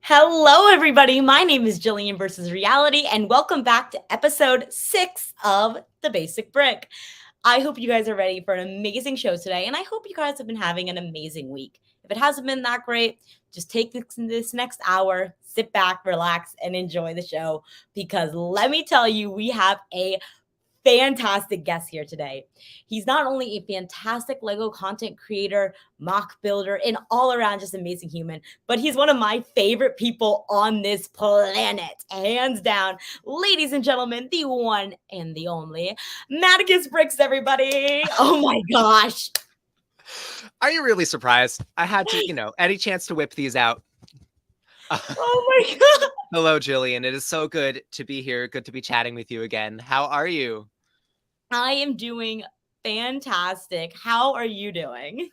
Hello, everybody. My name is Jillian versus Reality, and welcome back to episode 6 of The Basic Brick. I hope you guys are ready for an amazing show today, and I hope you guys have been having an amazing week. If it hasn't been that great, just take this next hour, sit back, relax, and enjoy the show because let me tell you, we have a fantastic guest here today. He's not only a fantastic Lego content creator, mock builder, and all around just amazing human, but he's one of my favorite people on this planet, hands down. Ladies and gentlemen, the one and the only Maticus Bricks, everybody. Oh my gosh. Are you really surprised? I had to, any chance to whip these out. Oh my God. Hello, Jillian. It is so good to be here. Good to be chatting with you again. How are you? I am doing fantastic. How are you doing?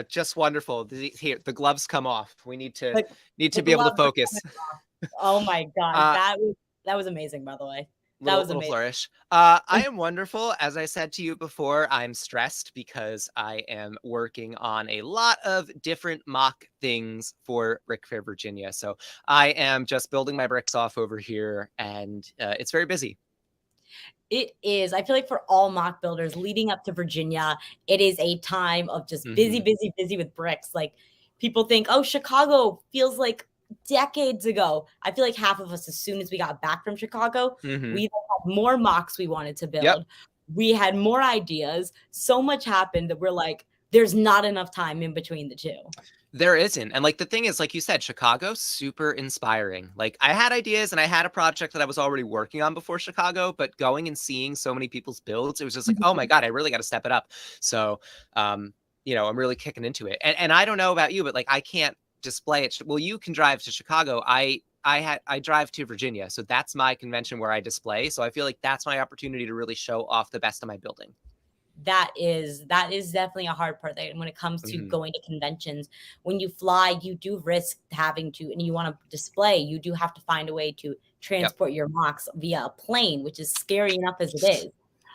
Just wonderful. Here, the gloves come off. We need to The be able to gloves are focus. coming off. Oh my God. That was amazing, by the way. That was Little amazing. flourish. I am wonderful. As I said to you before, I'm stressed because I am working on a lot of different mock things for Brick Fair, Virginia. So I am just building my bricks off over here, and it's very busy. It is. I feel like for all mock builders leading up to Virginia, it is a time of just busy, busy, busy with bricks. Like people think, oh, Chicago feels like decades ago. I feel like half of us, as soon as we got back from Chicago, we had more mocks we wanted to build. Yep. We had more ideas. So much happened that we're like, there's not enough time in between the two. There isn't. And like the thing is, like you said, Chicago, super inspiring. Like I had ideas and I had a project that I was already working on before Chicago, but going and seeing so many people's builds, it was just like, oh my God, I really got to step it up. So, I'm really kicking into it. And I don't know about you, but like I can't display it. Well, you can drive to Chicago. I drive to Virginia. So that's my convention where I display. So I feel like that's my opportunity to really show off the best of my building. That is definitely a hard part there. And when it comes to going to conventions, when you fly, you do risk having to, and you want to display, you do have to find a way to transport your mocks via a plane, which is scary enough as it is.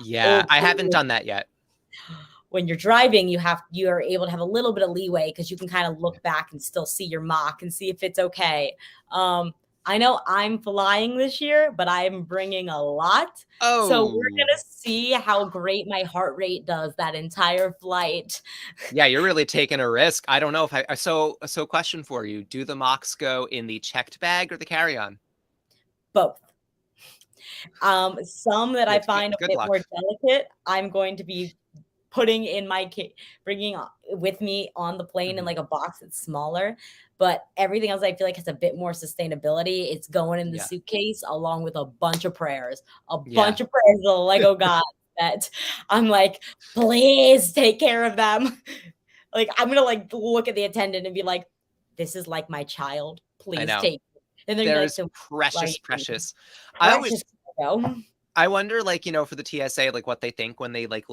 Yeah, I haven't done that yet. When you're driving, you are able to have a little bit of leeway because you can kind of look back and still see your mock and see if it's okay. I know I'm flying this year, but I'm bringing a lot. Oh. So we're going to see how great my heart rate does that entire flight. Yeah, you're really taking a risk. I don't know if so question for you. Do the mocks go in the checked bag or the carry-on? Both. Some that I find a bit luck. more delicate, I'm going to be putting in bringing with me on the plane in like a box that's smaller. But everything else I feel like has a bit more sustainability. It's going in the suitcase along with a bunch of prayers, bunch of prayers to the Lego God that I'm like, please take care of them. Like I'm gonna like look at the attendant and be like, this is like my child. Please take it. And they're like, so precious. I wonder, like, for the TSA, like what they think when they like,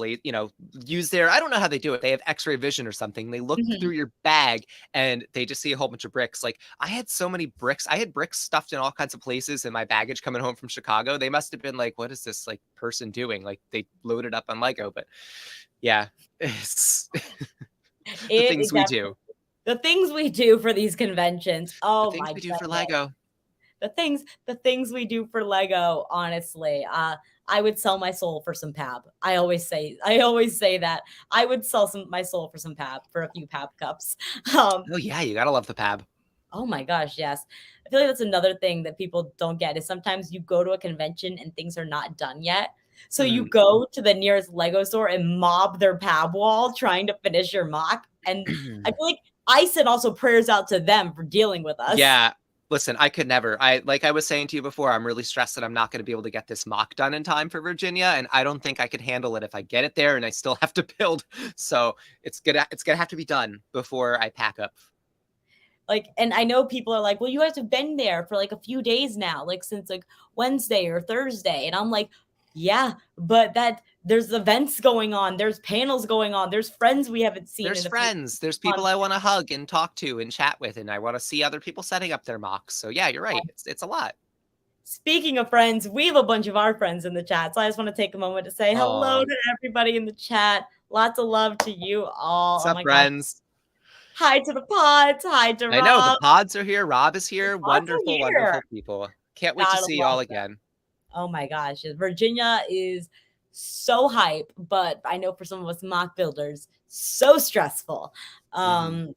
use their, I don't know how they do it. They have X-ray vision or something. They look through your bag and they just see a whole bunch of bricks. Like I had so many bricks. I had bricks stuffed in all kinds of places in my baggage coming home from Chicago. They must have been like, what is this like person doing? Like they loaded up on Lego, but yeah, it's the things we do. The things we do for these conventions. Oh, the things we do for Lego. The things we do for Lego, honestly. I would sell my soul for some PAB. I always say that. I would sell my soul for some PAB, for a few PAB cups. Oh yeah, you gotta love the PAB. Oh my gosh, yes. I feel like that's another thing that people don't get is sometimes you go to a convention and things are not done yet. So you go to the nearest Lego store and mob their PAB wall trying to finish your mock. And I feel like I send also prayers out to them for dealing with us. Yeah. Listen, I could never. Like I was saying to you before, I'm really stressed that I'm not going to be able to get this mock done in time for Virginia, and I don't think I could handle it if I get it there and I still have to build. So it's gonna have to be done before I pack up. Like, and I know people are like, well, you guys have been there for like a few days now, like since like Wednesday or Thursday, and I'm like, yeah, but there's events going on, there's panels going on, there's friends we haven't seen. There's friends, there's people I want to hug and talk to and chat with, and I want to see other people setting up their mocks. So yeah, you're right. It's a lot. Speaking of friends, we have a bunch of our friends in the chat. So I just want to take a moment to say hello to everybody in the chat. Lots of love to you all. What's up, friends? Hi to the pods. Hi to I know the Rob. pods are here. Rob is The here. pods are Wonderful, here. wonderful people. Can't wait to Gotta see you love all them. again. Oh my gosh. Virginia is so hype, but I know for some of us mock builders, so stressful. Mhm.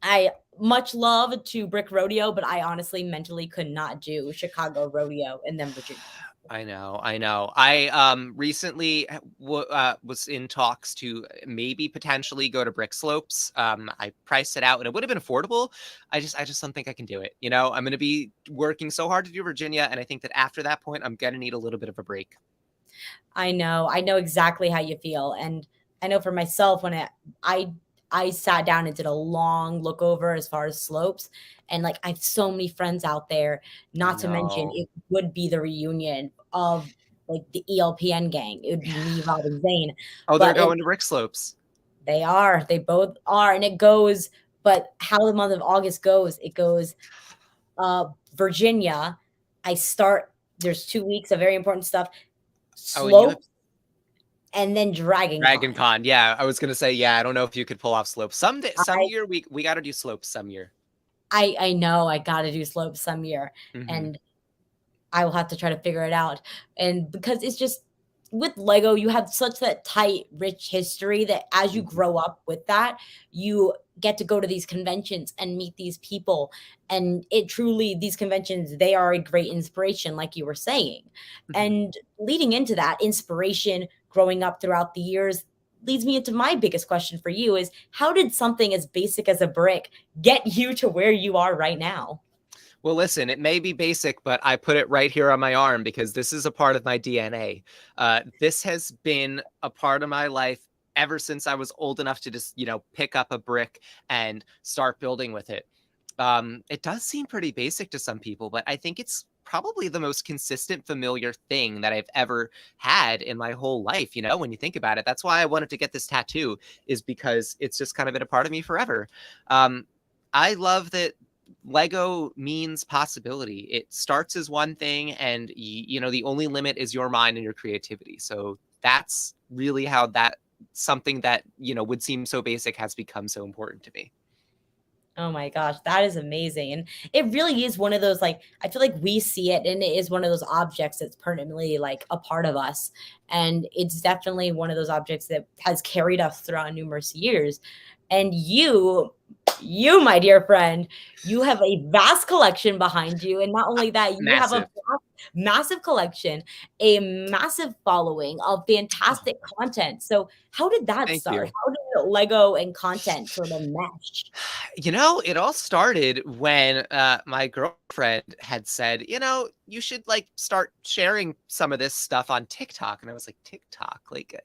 I much love to Brick Rodeo, but I honestly mentally could not do Chicago Rodeo and then Virginia. I know, I know. I recently was in talks to maybe potentially go to Brick Slopes. I priced it out, and it would have been affordable. I just don't think I can do it. You know, I'm going to be working so hard to do Virginia, and I think that after that point, I'm going to need a little bit of a break. I know. I know exactly how you feel. And I know for myself when I I sat down and did a long look over as far as slopes and like I have so many friends out there, I not to mention know. it would be the reunion of like the ELPN gang. It would be me, Rob, and Zane. Oh, they're But going to Brick Slopes. they are. They both are. And it goes, but how the month of August goes, it goes Virginia. I start there's 2 weeks of very important stuff. Oh, and you have Slopes and then Dragon Dragon Con. Con. Yeah, I was gonna say, yeah, I don't know if you could pull off slopes. Some I year we got to do slopes some year. I know I gotta do slopes some year, Hmm. and I will have to try to figure it out. And because it's just with Lego, you have such that tight, rich history that as you Hmm. grow up with that, you get to go to these conventions and meet these people. And it truly, these conventions, they are a great inspiration, like you were saying. Hmm. And leading into that inspiration, growing up throughout the years, leads me into my biggest question for you is how did something as basic as a brick get you to where you are right now? Well, listen, it may be basic, but I put it right here on my arm because this is a part of my DNA. This has been a part of my life ever since I was old enough to just, pick up a brick and start building with it. It does seem pretty basic to some people, but I think it's probably the most consistent, familiar thing that I've ever had in my whole life. You know, when you think about it, that's why I wanted to get this tattoo, is because it's just kind of been a part of me forever. Um, I love that Lego means possibility. It starts as one thing, and the only limit is your mind and your creativity. So that's really how that something that would seem so basic has become so important to me. Oh my gosh, that is amazing. And it really is one of those like I feel like we see it and it is one of those objects that's permanently like a part of us. And it's definitely one of those objects that has carried us throughout numerous years. And you, my dear friend, you have a vast collection behind you. And not only that, you have a Massive. massive collection, a massive following of Oh, fantastic content. So how did that thank start? you. How did Lego and content sort of mesh? It all started when my girlfriend had said, you should like start sharing some of this stuff on TikTok. And I was like, TikTok? Like,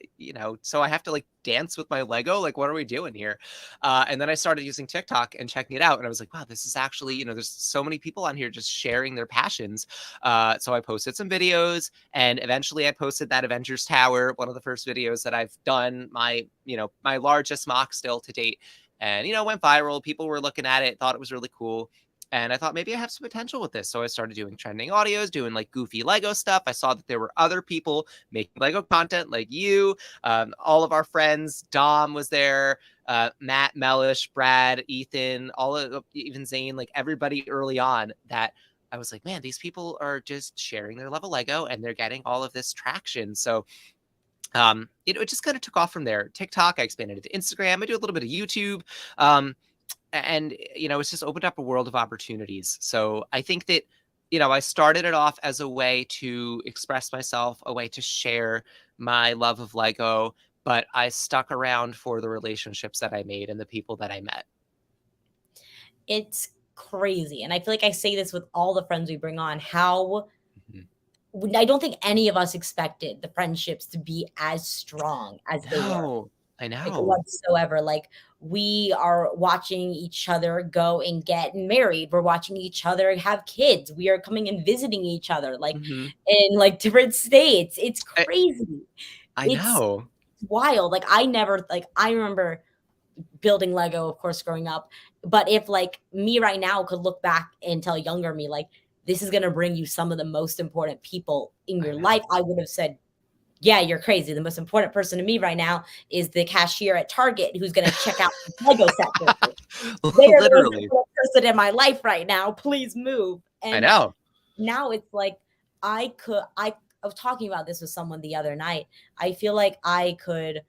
so I have to like dance with my Lego? Like, what are we doing here? And then I started using TikTok and checking it out. And I was like, wow, this is actually, there's so many people on here just sharing their passions. So I posted some videos, and eventually I posted that Avengers Tower, one of the first videos that I've done, my largest mock still to date, and went viral. People were looking at it, thought it was really cool, and I thought maybe I have some potential with this. So I started doing trending audios, doing like goofy Lego stuff. I saw that there were other people making Lego content like you, all of our friends. Dom was there, Matt, Mellish, Brad, Ethan, all of even Zane, like everybody early on. That I was like, man, these people are just sharing their love of Lego and they're getting all of this traction. So it just kind of took off from there. TikTok, I expanded it to Instagram. I do a little bit of YouTube. Um, and it's just opened up a world of opportunities. So I think that, I started it off as a way to express myself, a way to share my love of Lego, but I stuck around for the relationships that I made and the people that I met. It's crazy. And I feel like I say this with all the friends we bring on, how Mhm. I don't think any of us expected the friendships to be as strong as they were. No, I Like know. whatsoever. Like we are watching each other go and get married. We're watching each other have kids. We are coming and visiting each other, like Hmm. in like different states. It's I, crazy. I It's know. wild. I remember building Lego, of course, growing up. But if like me right now could look back and tell younger me, like, this is gonna bring you some of the most important people in I your know. life, I would have said yeah, you're crazy. The most important person to me right now is the cashier at Target who's going to check out the Lego set for me. They are the most Literally. important person in my life right now. Please move. I And know. now it's like I was talking about this with someone the other night. I feel like I could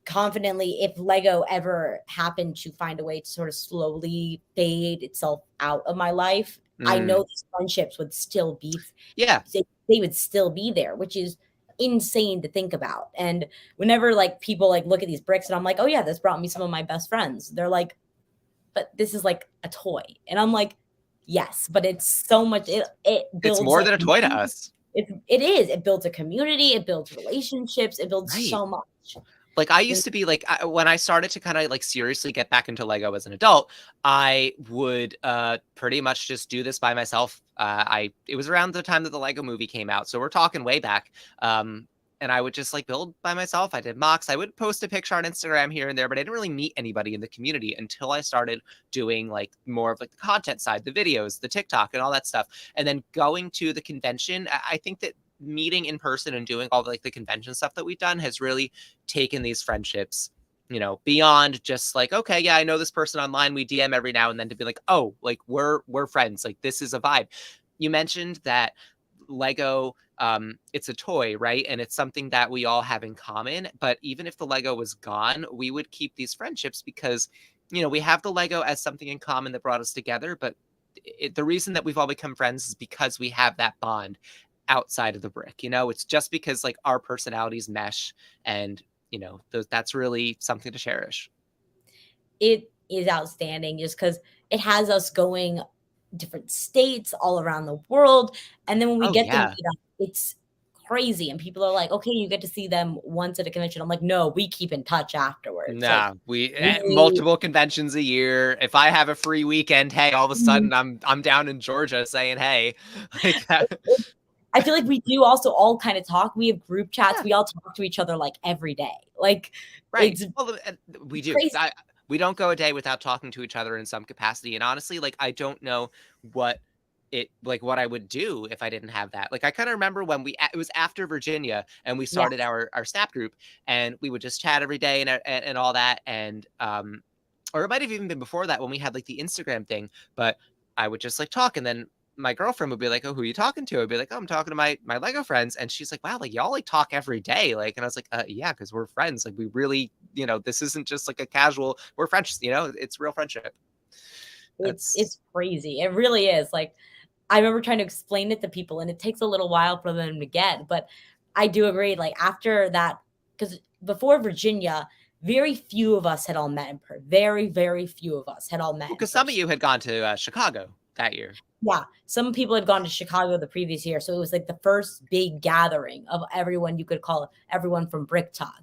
confidently, if Lego ever happened to find a way to sort of slowly fade itself out of my life, I know Mm, these friendships would still be yeah. they would still be there, which is insane to think about. And whenever like people like look at these bricks and I'm like, oh yeah, this brought me some of my best friends. They're like, but this is like a toy. And I'm like, yes, but it's so much it It's builds more a than a toy to us. it builds a community, it builds relationships, it builds Right. so much. Like, I And used to be like, when I started to kind of like seriously get back into Lego as an adult, I would pretty much just do this by myself. It was around the time that the Lego movie came out, so we're talking way back. And I would just like build by myself. I did mocks. I would post a picture on Instagram here and there, but I didn't really meet anybody in the community until I started doing like more of like the content side, the videos, the TikTok, and all that stuff. And then going to the convention, I think that meeting in person and doing all like the convention stuff that we've done has really taken these friendships, beyond just like, okay, yeah, I know this person online, we DM every now and then, to be like, oh, like we're friends, like this is a vibe. You mentioned that Lego, it's a toy, right? And it's something that we all have in common. But even if the Lego was gone, we would keep these friendships because, we have the Lego as something in common that brought us together. But the reason that we've all become friends is because we have that bond outside of the brick. It's just because like our personalities mesh, and that's really something to cherish. it is outstanding just because it has us going different states all around the world. And then when we Oh get to yeah. meet up, it's crazy. And people are like, okay, you get to see them once at a convention. I'm like, no, we keep in touch afterwards. Like Nah, we we multiple conventions a year. If I have a free weekend, hey, all of a sudden I'm down in Georgia saying hey, like that. I feel like we do also all kind of talk. We have group chats. Yeah, We all talk to each other like every day. Like right. it's Well, we do. crazy. We don't go a day without talking to each other in some capacity. And honestly, like I don't know what what I would do if I didn't have that. Like I kind of remember when it was after Virginia and we Yeah. started our Snap group, and we would just chat every day and all that. And or it might have even been before that when we had like the Instagram thing. But I would just like talk, and then my girlfriend would be like, "Oh, who are you talking to?" I'd be like, "Oh, I'm talking to my Lego friends," and she's like, "Wow, like y'all like talk every day," like, and I was like, "Yeah, because we're friends. Like, we really, this isn't just like a casual. We're friends. It's real friendship." That's It's crazy. It really is. Like I remember trying to explain it to people and it takes a little while for them to get, but I do agree. Like after that, because before Virginia, very few of us had all met in person. Very, very few of us had all met in because some of person. you had gone to Chicago that year. Yeah. Some people had gone to Chicago the previous year. So it was like the first big gathering of everyone you could call everyone from Brick Talk.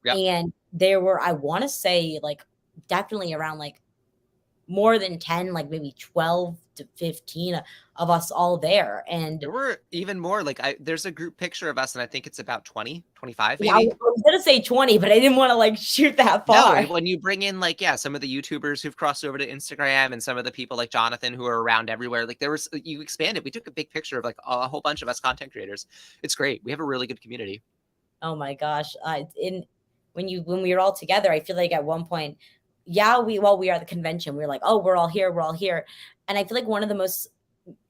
Yep. And there were, I want to say, like definitely around like more than 10, like maybe 12 to 15 of us all there. And There were even more. Like there's a group picture of us, and I think it's about 20, 25 yeah, I maybe. was gonna say 20, but I didn't wanna, like, shoot that No, far. and when you bring in like, yeah, some of the YouTubers who've crossed over to Instagram, and some of the people like Jonathan who are around everywhere, like there was you expanded. We took a big picture of like a whole bunch of us content creators. It's great. We have a really good community. Oh my gosh, in when we were all together, I feel like at one point, yeah, we are at the convention, we were like, "Oh, we're all here." And I feel like one of the most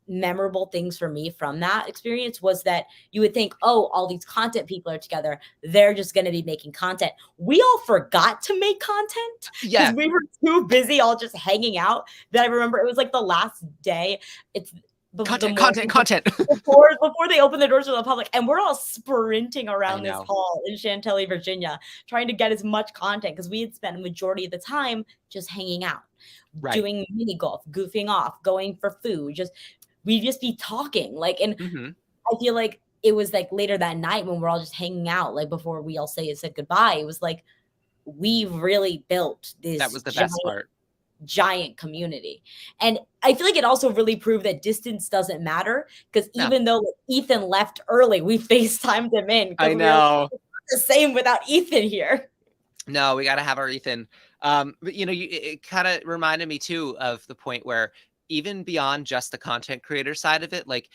memorable things for me from that experience was that you would think, oh, all these content people are together. They're just going to be making content. We all forgot to make content because Yeah, we were too busy all just hanging out. That I remember it was like the last day. It's the content, content, morning content. before they open the doors to the public, and we're all sprinting I around this know. hall in Chantilly, Virginia, trying to get as much content because we had spent a majority of the time just hanging out, Right. doing mini golf, goofing off, going for food, just we'd just be talking like, and Hmm. I feel like it was like later that night when we're all just hanging out, like before we all said goodbye, it was like we really built That this was the best part. giant community. And I feel like it also really proved that distance doesn't matter because No, even though Ethan left early, we FaceTimed him in I because we were like, know. it's not the same without Ethan here. No, we got to have our Ethan. But it kind of reminded me too of the point where even beyond just the content creator side of it, like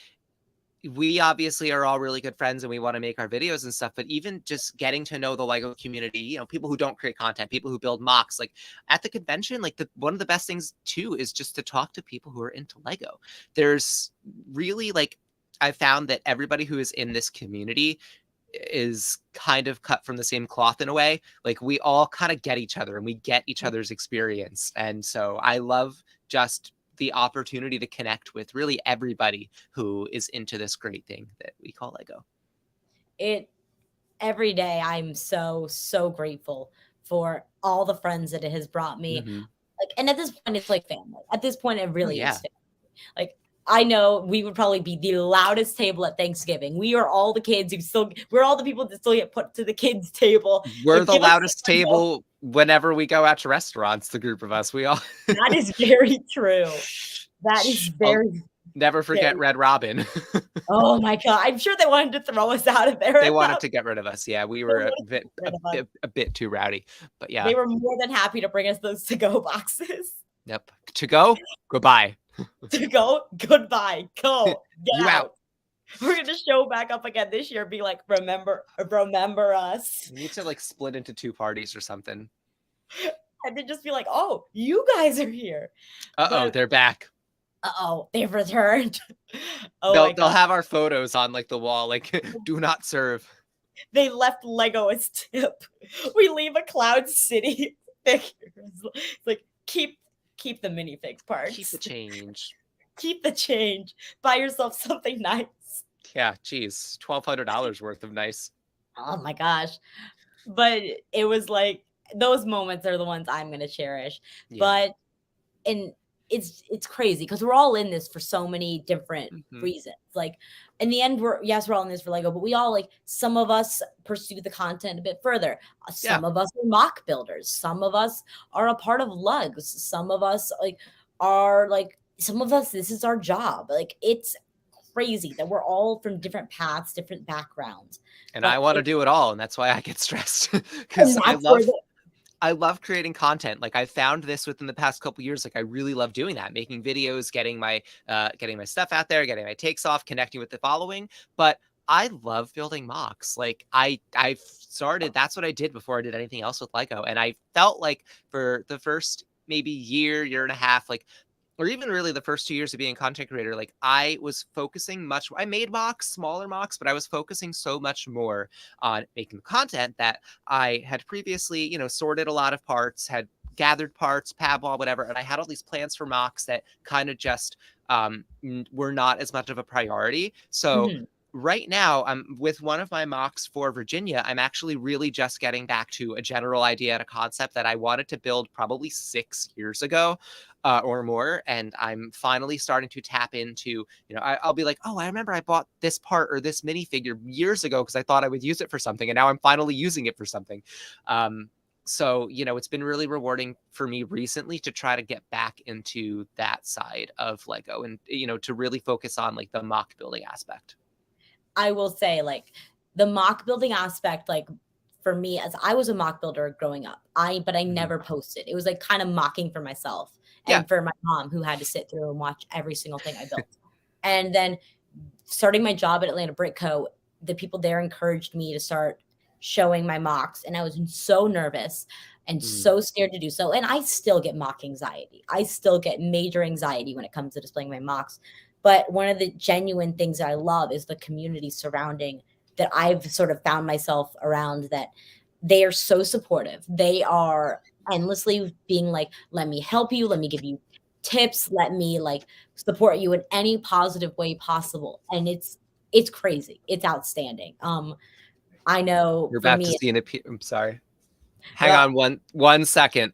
we obviously are all really good friends and we want to make our videos and stuff, but even just getting to know the Lego community, you know, people who don't create content, people who build mocks, like at the convention, like one of the best things too is just to talk to people who are into Lego. There's really like, I found that everybody who is in this community is kind of cut from the same cloth in a way. Like we all kind of get each other and we get each other's experience. And so I love just the opportunity to connect with really everybody who is into this great thing that we call Lego. Every day I'm so grateful for all the friends that it has brought me. Mm-hmm. Like, and at this point it's like family. At this point it really is family. Like, I know we would probably be the loudest table at Thanksgiving. We are all the kids we're all the people that still get put to the kids' table. We're the loudest table whenever we go out to restaurants, the group of us. We all That is very true. That is very never forget Red Robin. Oh my God. I'm sure they wanted to throw us out of there. They wanted to get rid of us. Yeah, we were a bit too rowdy. But yeah. They were more than happy to bring us those to-go boxes. Yep. To go, goodbye. To go, goodbye. Go. Get you out. We're gonna show back up again this year. Be like, remember us. We need to like split into 2 parties or something. And then just be like, oh, you guys are here. They're back. They've returned. They'll have our photos on like the wall, like do not serve. They left Lego as tip. We leave a Cloud City figures. It's like keep the minifig parts. Keep the change. Keep the change. Buy yourself something nice. Yeah, geez, $1,200 worth of nice. Oh my gosh. But it was like those moments are the ones I'm gonna cherish. Yeah. But it's crazy because we're all in this for so many different reasons. Like in the end, we're all in this for Lego, but we all like some of us pursue the content a bit further. Some of us are mock builders. Some of us are a part of lugs. Some of us this is our job. Like it's crazy that we're all from different paths, different backgrounds. And I want to do it all, and that's why I get stressed because I love creating content. Like I found this within the past couple of years. Like I really love doing that, making videos, getting my stuff out there, getting my takes off, connecting with the following. But I love building mocks. Like I've started, that's what I did before I did anything else with Lego. And I felt like for the first maybe year and a half, like, or even really the first 2 years of being a content creator, like I was focusing I made mocks, smaller mocks, but I was focusing so much more on making content that I had previously, sorted a lot of parts, had gathered parts, padwall, whatever. And I had all these plans for mocks that kind of just were not as much of a priority. So right now, I'm with one of my mocks for Virginia. I'm actually really just getting back to a general idea and a concept that I wanted to build probably 6 years ago or more. And I'm finally starting to tap into, I'll be like, oh, I remember I bought this part or this minifigure years ago because I thought I would use it for something. And now I'm finally using it for something. So, it's been really rewarding for me recently to try to get back into that side of Lego and, to really focus on like the mock building aspect. I will say like the mock building aspect, like for me, as I was a mock builder growing up, but I never posted. It was like kind of mocking for myself and for my mom who had to sit through and watch every single thing I built. And then starting my job at Atlanta Brick Co., the people there encouraged me to start showing my mocks. And I was so nervous and so scared to do so. And I still get mock anxiety. I still get major anxiety when it comes to displaying my mocks. But one of the genuine things that I love is the community surrounding that I've sort of found myself around, that they are so supportive. They are endlessly being like, let me help you. Let me give you tips. Let me like support you in any positive way possible. And it's crazy. It's outstanding. I know you're about to see I'm sorry. Hang on one second.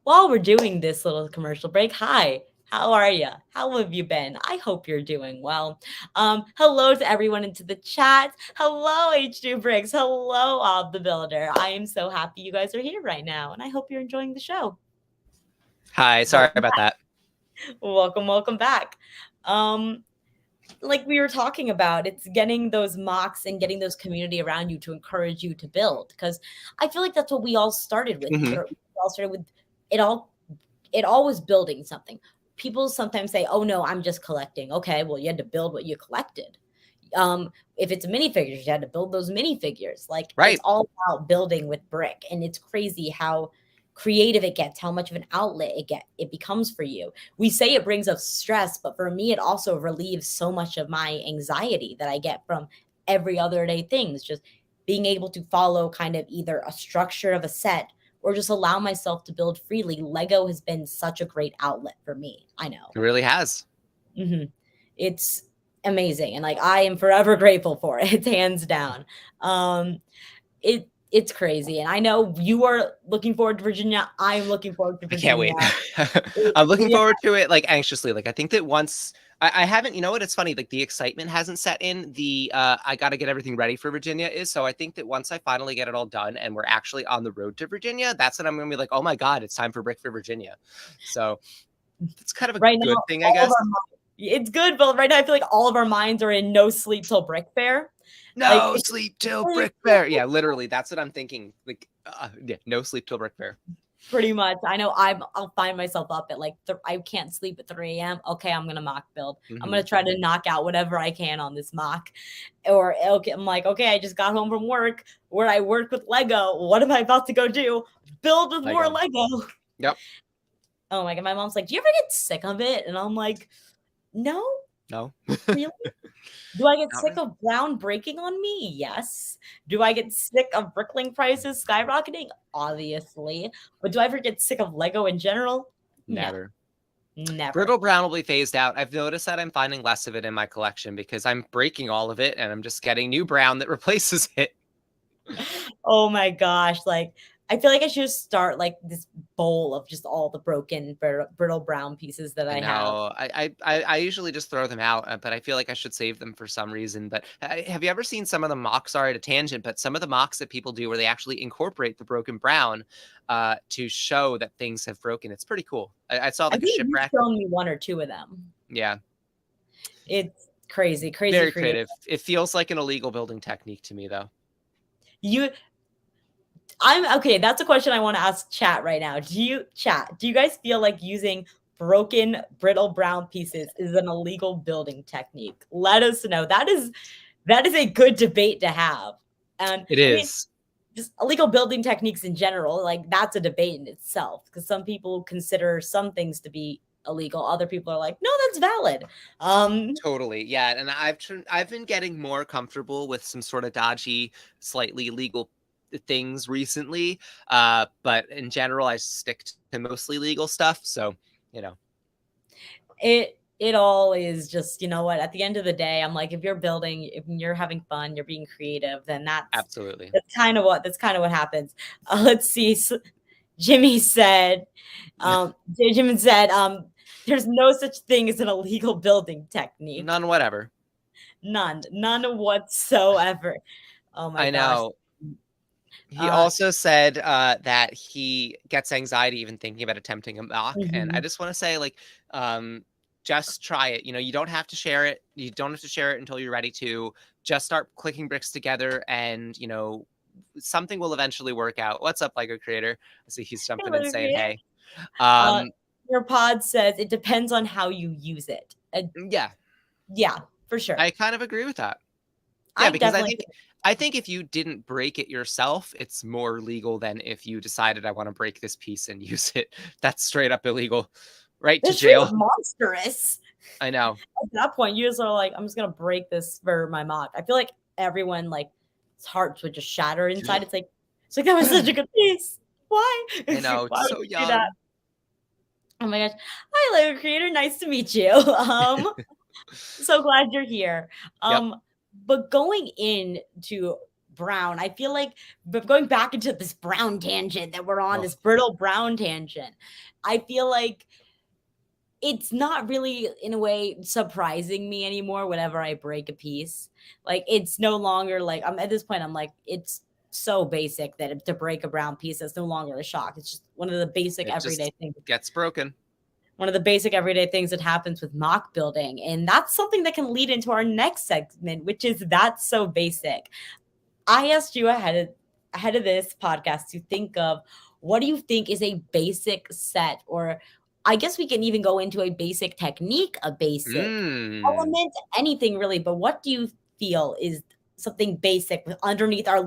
While we're doing this little commercial break, hi. How are you? How have you been? I hope you're doing well. Hello to everyone into the chat. Hello, H2 Briggs. Hello, Ob the Builder. I am so happy you guys are here right now, and I hope you're enjoying the show. Hi, sorry about that. Welcome back. Like we were talking about, it's getting those mocks and getting those community around you to encourage you to build, because I feel like that's what we all started with. We all started with it all was building something. people sometimes say, oh no, I'm just collecting. Okay, well, you had to build what you collected. If it's minifigures, you had to build those minifigures. Like, it's Right. all about building with brick. And it's crazy how creative it gets, how much of an outlet it becomes for you. We say it brings us stress, but for me, it also relieves so much of my anxiety that I get from every other day things. Just being able to follow kind of either a structure of a set or just allow myself to build freely. Lego has been such a great outlet for me. I know. It really has. It's amazing, and like I am forever grateful for it. It's hands down. It's crazy, and I know you are looking forward to Virginia. I'm looking forward to I can't Virginia. wait. I'm looking forward to it like anxiously. Like I think that once I haven't, you know what? It's funny. Like the excitement hasn't set in. The I got to get everything ready for Virginia is. So I think that once I finally get it all done and we're actually on the road to Virginia, that's when I'm gonna be like, oh my god, it's time for Brick for Virginia. So it's kind of a Right good now, thing, I guess. it's good, but right now I feel like all of our minds are in no sleep till Brick Fair. No Like, sleep till Brick Fair. Yeah, literally, that's what I'm thinking. Like, yeah, no sleep till Brick Fair. pretty much. I know I'll find myself up at like I can't sleep at 3 a.m. Okay, I'm gonna mock build. I'm gonna try to knock out whatever I can on this mock. Or okay, I'm like, okay, I just got home from work where I work with Lego. What am I about to go do? Build with more Lego. Yep. Oh my god, my mom's like, do you ever get sick of it? And I'm like, no. Really? Do I get sick of brown breaking on me? Yes. Do I get sick of brickling prices skyrocketing? Obviously. But do I ever get sick of Lego in general? Never. No. Never. Brittle brown will be phased out. I've noticed that I'm finding less of it in my collection because I'm breaking all of it and I'm just getting new brown that replaces it. Oh my gosh. Like, I feel like I should just start like this bowl of just all the broken brittle brown pieces that I have. I usually just throw them out, but I feel like I should save them for some reason. But have you ever seen some of the mocks? Sorry to tangent, but some of the mocks that people do where they actually incorporate the broken brown to show that things have broken. It's pretty cool. I saw like a shipwreck. You've shown me one or two of them. Yeah. It's crazy. Very creative. It feels like an illegal building technique to me, though. I'm okay. That's a question I want to ask chat right now. Do you guys feel like using broken brittle brown pieces is an illegal building technique? Let us know. That is a good debate to have. And it is just illegal building techniques in general. Like, that's a debate in itself because some people consider some things to be illegal. Other people are like, no, that's valid. Totally. Yeah. And I've been getting more comfortable with some sort of dodgy, slightly illegal things recently, but in general I stick to mostly legal stuff, so you know, it all is just, you know what, at the end of the day, I'm like, if you're building, if you're having fun, you're being creative, then that's kind of what happens. Let's see. So, Jimmy said there's no such thing as an illegal building technique. None whatsoever. Oh my gosh. Know. He also said that he gets anxiety even thinking about attempting a mock. And I just want to say, like, just try it. You know, you don't have to share it. You don't have to share it until you're ready to. Just start clicking bricks together and, you know, something will eventually work out. What's up, Lego Creator? I see he's jumping in saying, hey. Your pod says it depends on how you use it. Yeah, for sure. I kind of agree with that. Yeah, because I think if you didn't break it yourself, it's more legal than if you decided I want to break this piece and use it. That's straight up illegal. Right to jail. Monstrous. I know. At that point, you just are like, I'm just gonna break this for my mock. I feel like everyone, like, his hearts would just shatter inside. It's like that was such a good piece. Why? I know. It's so young. Oh my gosh. Hi, Lego Creator. Nice to meet you. So glad you're here. But going into brown, I feel like, but going back into this brown tangent that we're on, this brittle brown tangent, I feel like it's not really, in a way, surprising me anymore whenever I break a piece. Like, it's no longer like, I'm at this point, I'm like, it's so basic that to break a brown piece, that's no longer a shock. It's just one of the basic everyday things. Gets broken. One of the basic everyday things that happens with mock building. And that's something that can lead into our next segment, which is That's So Basic. I asked you ahead of this podcast to think of, what do you think is a basic set? Or I guess we can even go into a basic technique, a basic Mm. element, anything really. But what do you feel is something basic underneath our,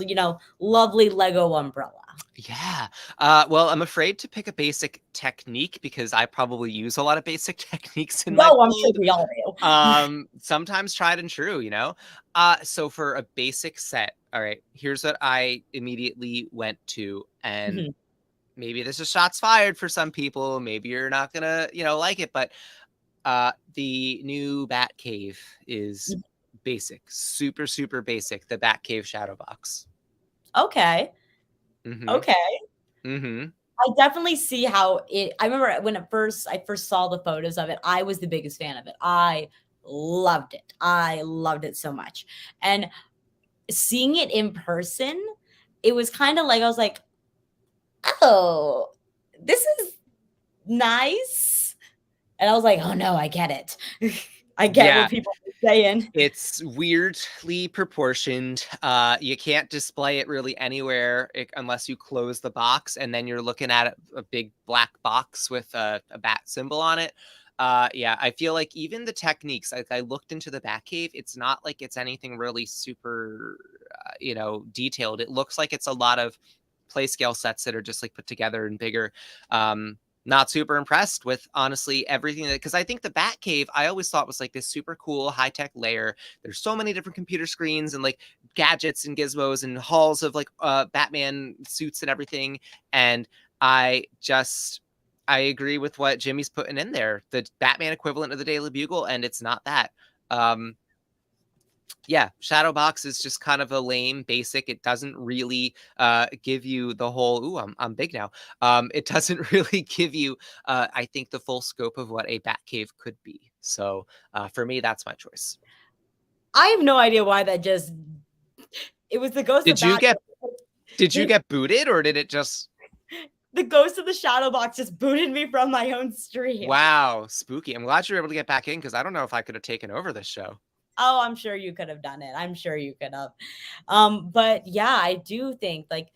lovely Lego umbrella? Yeah. Well, I'm afraid to pick a basic technique because I probably use a lot of basic techniques in my No, I'm sure build. we all do. Sometimes tried and true, you know? So for a basic set, all right, here's what I immediately went to. And Mhm. maybe this is shots fired for some people. Maybe you're not gonna, like it, but the new Bat Cave is Mhm. basic, super, super basic. The Bat Cave Shadow Box. Okay. Mm-hmm. Okay. Mm-hmm. I definitely see how I remember when I first saw the photos of it, I was the biggest fan of it. I loved it. I loved it so much. And seeing it in person, it was kind of like I was like, "Oh, this is nice." And I was like, "Oh no, I get it. I get Yeah, what people are saying." it's weirdly proportioned. You can't display it really anywhere unless you close the box, and then you're looking at a big black box with a bat symbol on it. Yeah, I feel like even the techniques, like I looked into the Batcave, it's not like it's anything really super, detailed. It looks like it's a lot of play scale sets that are just like put together and bigger. Not super impressed with honestly everything because I think the Batcave I always thought was like this super cool high tech layer. There's so many different computer screens and like gadgets and gizmos and halls of like Batman suits and everything. And I just I agree with what Jimmy's putting in there. The Batman equivalent of the Daily Bugle, and it's not that. Um, yeah, Shadowbox is just kind of a lame basic. It doesn't really give you the whole. Ooh, I'm big now. It doesn't really give you, I think, the full scope of what a Batcave could be. So for me, that's my choice. I have no idea why that just it was the ghost of Did you Bat. get did you The, get booted or did it just? the ghost of the shadow box just booted me from my own stream. Wow, spooky. I'm glad you were able to get back in because I don't know if I could have taken over this show. Oh, I'm sure you could have done it. I'm sure you could have. But yeah, I do think like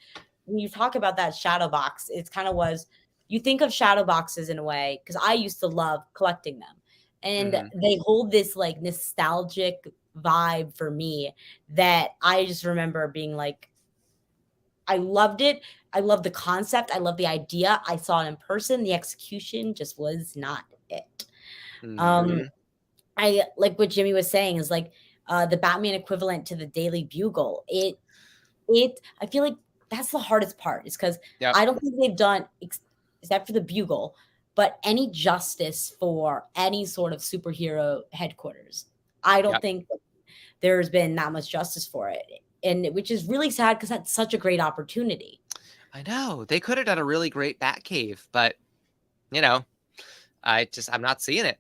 when you talk about that shadow box, it's kind of was you think of shadow boxes in a way because I used to love collecting them, and Hmm. they hold this like nostalgic vibe for me that I just remember being like, I loved it. I love the concept. I love the idea. I saw it in person. The execution just was not it. Um, Hmm. I like what Jimmy was saying is like the Batman equivalent to the Daily Bugle. I feel like that's the hardest part is because Yep. I don't think they've done except for the Bugle, but any justice for any sort of superhero headquarters. I don't Yep. think there's been that much justice for it. And which is really sad because that's such a great opportunity. I know they could have done a really great Batcave, but you know, I'm not seeing it.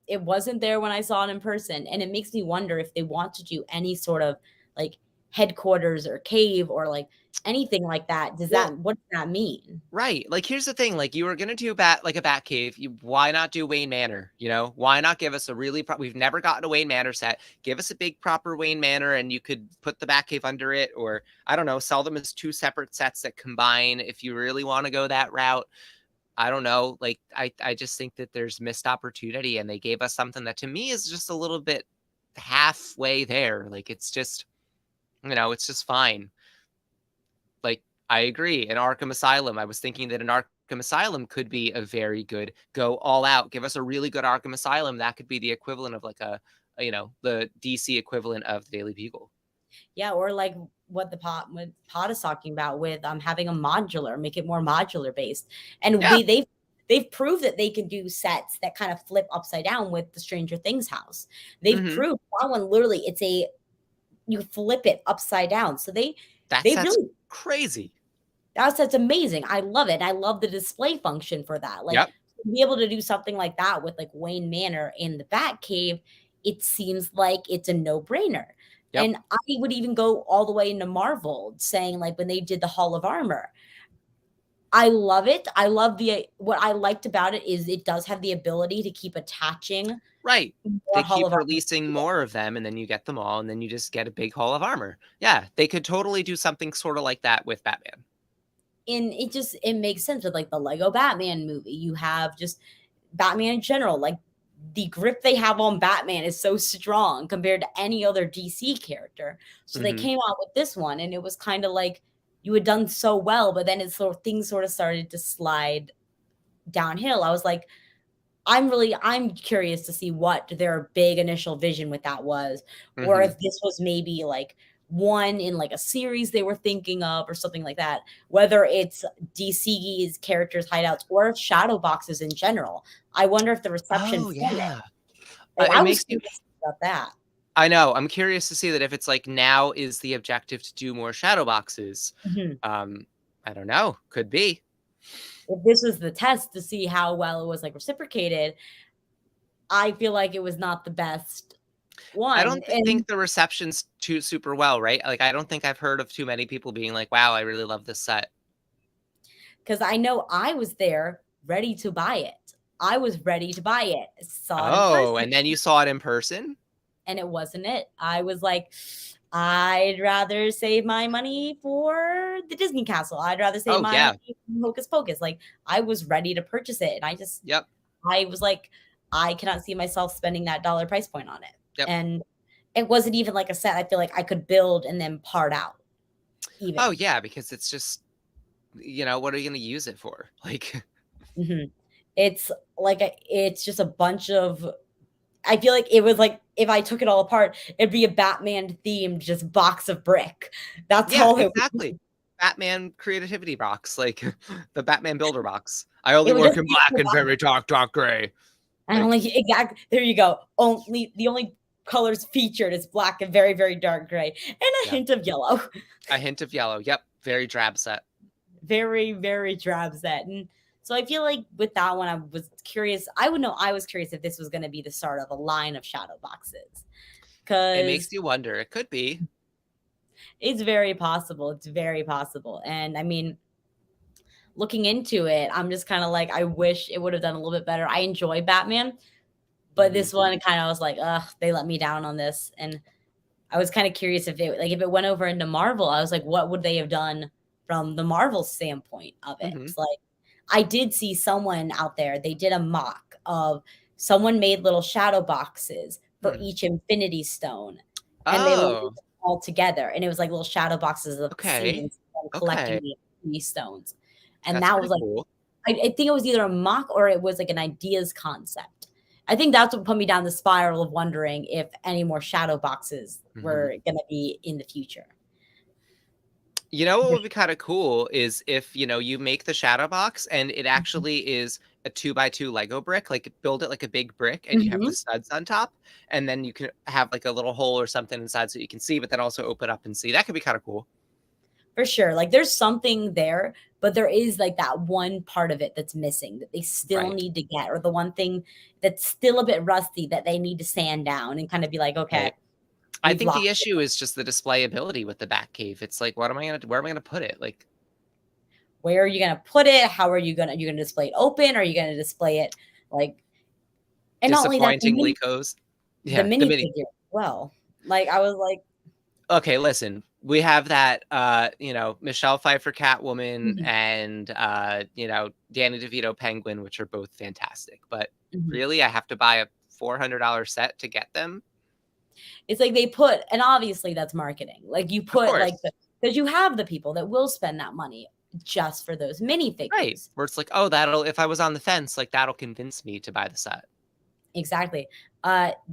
It wasn't there when I saw it in person, and it makes me wonder if they want to do any sort of like headquarters or cave or like anything like that. Well, What does that mean? right. Like, here's the thing. Like, you were gonna do a bat cave. Why not do Wayne Manor? You know, why not give us a we've never gotten a Wayne Manor set. Give us a big proper Wayne Manor, and you could put the bat cave under it, or I don't know, sell them as two separate sets that combine if you really want to go that route. I don't know. Like, I just think that there's missed opportunity, and they gave us something that to me is just a little bit halfway there. Like, it's just, it's just fine. Like, I agree. An Arkham Asylum. I was thinking that an Arkham Asylum could be a very good go all out. Give us a really good Arkham Asylum. That could be the equivalent of like the DC equivalent of the Daily Bugle. Yeah, or like what Pot is talking about with having a modular, make it more modular based. And Yeah. they've proved that they can do sets that kind of flip upside down with the Stranger Things house. They've Hmm. proved that one literally you flip it upside down. So That they set's really crazy. that's amazing. I love it. I love the display function for that. Like Yep. to be able to do something like that with like Wayne Manor and the Batcave, it seems like it's a no-brainer. Yep. And I would even go all the way into Marvel, saying like when they did the Hall of Armor. I love it. I love what I liked about it is it does have the ability to keep attaching Right. more They Hall keep of Armor. releasing more of them, and then you get them all, and then you just get a big Hall of Armor. Yeah, they could totally do something sort of like that with Batman. and it makes sense with like the Lego Batman movie. You have just Batman in general, like the grip they have on Batman is so strong compared to any other DC character. So they Hmm. came out with this one, and it was kind of like you had done so well, but then things sort of started to slide downhill. I was like, I'm curious to see what their big initial vision with that was, or Hmm. if this was maybe like one in like a series they were thinking of or something like that. Whether it's DC's characters hideouts or shadow boxes in general. I wonder if the reception Oh from yeah. it. Like, It I was makes you. curious about that. I know. I'm curious to see that if it's like now is the objective to do more shadow boxes. Mhm. Um, I don't know. Could be. If this was the test to see how well it was like reciprocated, I feel like it was not the best I one. don't And think the reception's too super well, right? Like I don't think I've heard of too many people being like, "Wow, I really love this set." because I know I was there ready to buy it. I was ready to buy it. Saw it in Oh, person, and then you saw it in person? and it wasn't it. I was like, I'd rather save my money for the Disney Castle. I'd rather save Oh my yeah. money for Hocus Pocus. Like, I was ready to purchase it, and Yep. I was like, I cannot see myself spending that dollar price point on it. Yep. And it wasn't even like a set I feel like I could build and then part out Oh even. yeah, because it's just what are you going to use it for? Like Mhm. It's it's just a bunch of I feel like it was like if I took it all apart, it'd be a Batman themed just box of brick. That's yeah, all it would exactly. be. Batman creativity box, like the Batman builder box. I only It would work just in be black and very dark gray. I Like only exactly there you go. Only the only colors featured is black and very, very dark gray and a yeah, hint of yellow. a hint of yellow. Yep, very drab set. Very, very drab set. And so I feel like with that one, I was curious. I was curious if this was going to be the start of a line of shadow boxes It makes because you wonder. It could be. it's very possible. It's very possible. And I mean, looking into it, I'm just kind of like, I wish it would have done a little bit better. I enjoy Batman, but Mhm. this one kind of was like, ugh, they let me down on this. And I was kind of curious if it went over into Marvel, I was like, what would they have done from the Marvel standpoint of it? Mhm. Like, I did see someone out there, they did a mock of someone made little shadow boxes for Hmm. each Infinity Stone, and they linked Oh, them all together, and it was like little shadow boxes of okay. scenes from Okay. collecting the Infinity Stones, and That's that pretty was like, cool. I think it was either a mock or it was like an ideas concept. I think that's what put me down the spiral of wondering if any more shadow boxes Mhm. were going to be in the future. You know what would be kind of cool is if, you make the shadow box and it actually is a 2x2 Lego brick, like build it like a big brick and you have the Mhm. studs on top and then you can have like a little hole or something inside so you can see, but then also open up and see. That could be kind of cool. For sure. Like there's something there, but there is like that one part of it that's missing that they still Right. need to get, or the one thing that's still a bit rusty that they need to sand down and kind of be like, okay, Right. I we've think the locked it. issue is just the display ability with the Batcave. It's like, where am I gonna put it? Like Where are you going to put it? How are you going to display it open? Are you going to display it like, and not only that, disappointingly cozy. the Yeah, the mini. minifigure as well. Like I was like, Okay, listen, we have that, Michelle Pfeiffer Catwoman mhm, and, Danny DeVito Penguin, which are both fantastic. But mhm. really, I have to buy a $400 set to get them? It's like they put, and obviously that's marketing. Like you Of put like course. because you have the people that will spend that money just for those Right. minifigures. Where it's like, oh, if I was on the fence, like that'll convince me to buy the set. Exactly.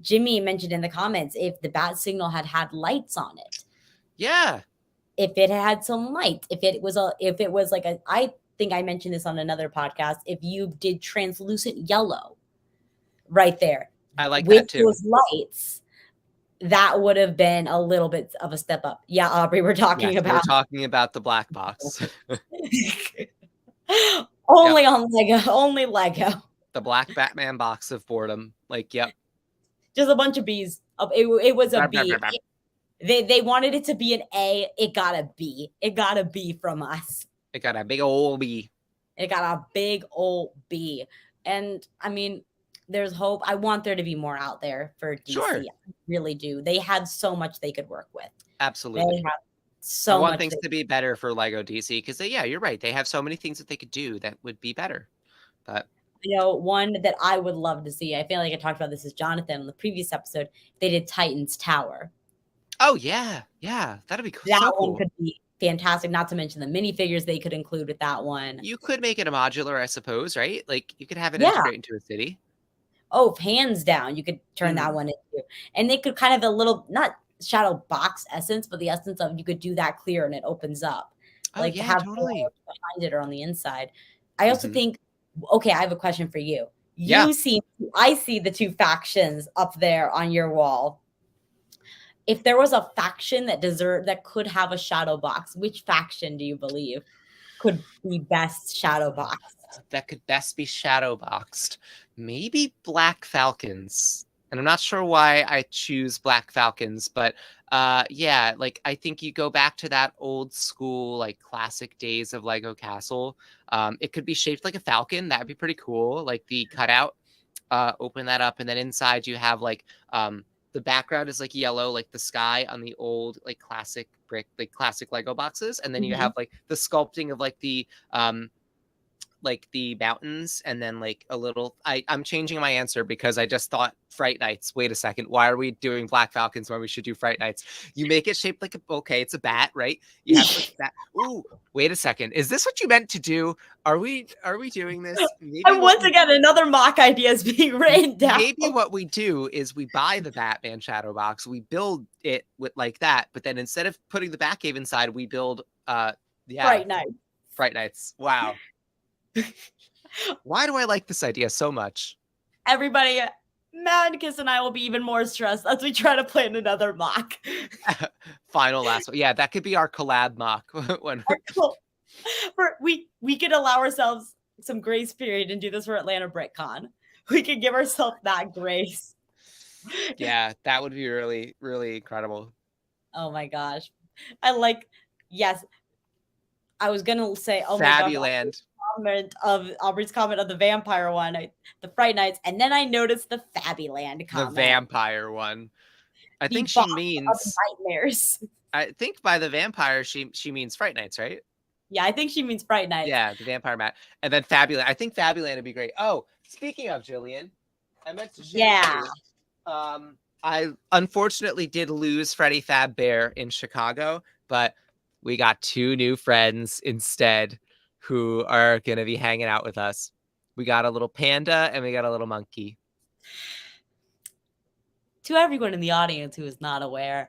Jimmy mentioned in the comments if the bat signal had had lights on it, Yeah. if it had some light, if it was like I think I mentioned this on another podcast. If you did translucent yellow right there I like with that too. those lights, that would have been a little bit of a step up. Yeah, Aubrey, we're Yes, talking we're about talking about the black box. Yep. only on Lego, only Lego. The black Batman box of boredom. Like, yep. Just a bunch of B's. It was a Brr, brr, brr, B. brr. They wanted it to be an A. It got a B. It got a B from us. It got a big old B. It got a big old B. And I mean, there's hope. I want there to be more out there for Sure. DC. I really do. They had so much they could work with. They Absolutely. have. I So want much. things to be better for Lego DC because yeah, you're right. They have so many things that they could do that would be better. But One that I would love to see, I feel like I talked about this as Jonathan in the previous episode, they did Titan's Tower. oh yeah, that'd be That so one cool. could be fantastic, not to mention the minifigures they could include with that one. You could make it a modular, I suppose, right? Like you could have it Yeah. integrate into a city. Oh, hands down, you could turn that one into, and they could kind of a little, not shadow box essence, but the essence of you could do that clear and it opens up. Oh Like yeah, have totally. doors behind it or on the inside. I also think, okay, I have a question for you. Yeah. I see the two factions up there on your wall. If there was a faction that could have a shadow box, which faction do you believe could be best shadow box? That could best be shadow boxed. Maybe Black Falcons. And I'm not sure why I choose Black Falcons, but yeah, like I think you go back to that old school, like classic days of Lego Castle. It could be shaped like a falcon. That'd be pretty cool. Like the cutout, open that up, and then inside you have like the background is like yellow, like the sky on the old like classic brick, like classic Lego boxes, and then you have like the sculpting of like the mountains and then like a little I'm changing my answer because I just thought Fright Nights. Wait a second. Why are we doing Black Falcons when we should do Fright Nights? You make it shaped like okay, it's a bat, right? You have like that. Ooh, wait a second. Is this what you meant to do? Are we doing this? Maybe and once again, another mock idea is being written down. Maybe what we do is we buy the Batman shadow box, we build it with like that, but then instead of putting the Batcave inside, we build Fright Nights. Fright Nights. Wow. Why do I like this idea so much? Everybody, Madkiss and I will be even more stressed as we try to plan another mock. Final last one. Yeah, that could be our collab mock. When we could allow ourselves some grace period and do this for Atlanta BrickCon. We could give ourselves that grace. Yeah, that would be really, really incredible. Oh my gosh. Yes. I was gonna say, oh Fabuland. my gosh. Aubrey's comment of the vampire one, the Fright Nights, and then I noticed the Fabuland comment. The vampire one. I think she means nightmares. I think by the vampire she means Fright Nights, right? Yeah, I think she means Fright Nights. Yeah, the vampire mat. And then Fabuland. I think Fabuland would be great. Oh, speaking of Jillian, I meant to share I unfortunately did lose Freddy Fab Bear in Chicago, but we got two new friends instead who are going to be hanging out with us. We got a little panda and we got a little monkey. To everyone in the audience who is not aware,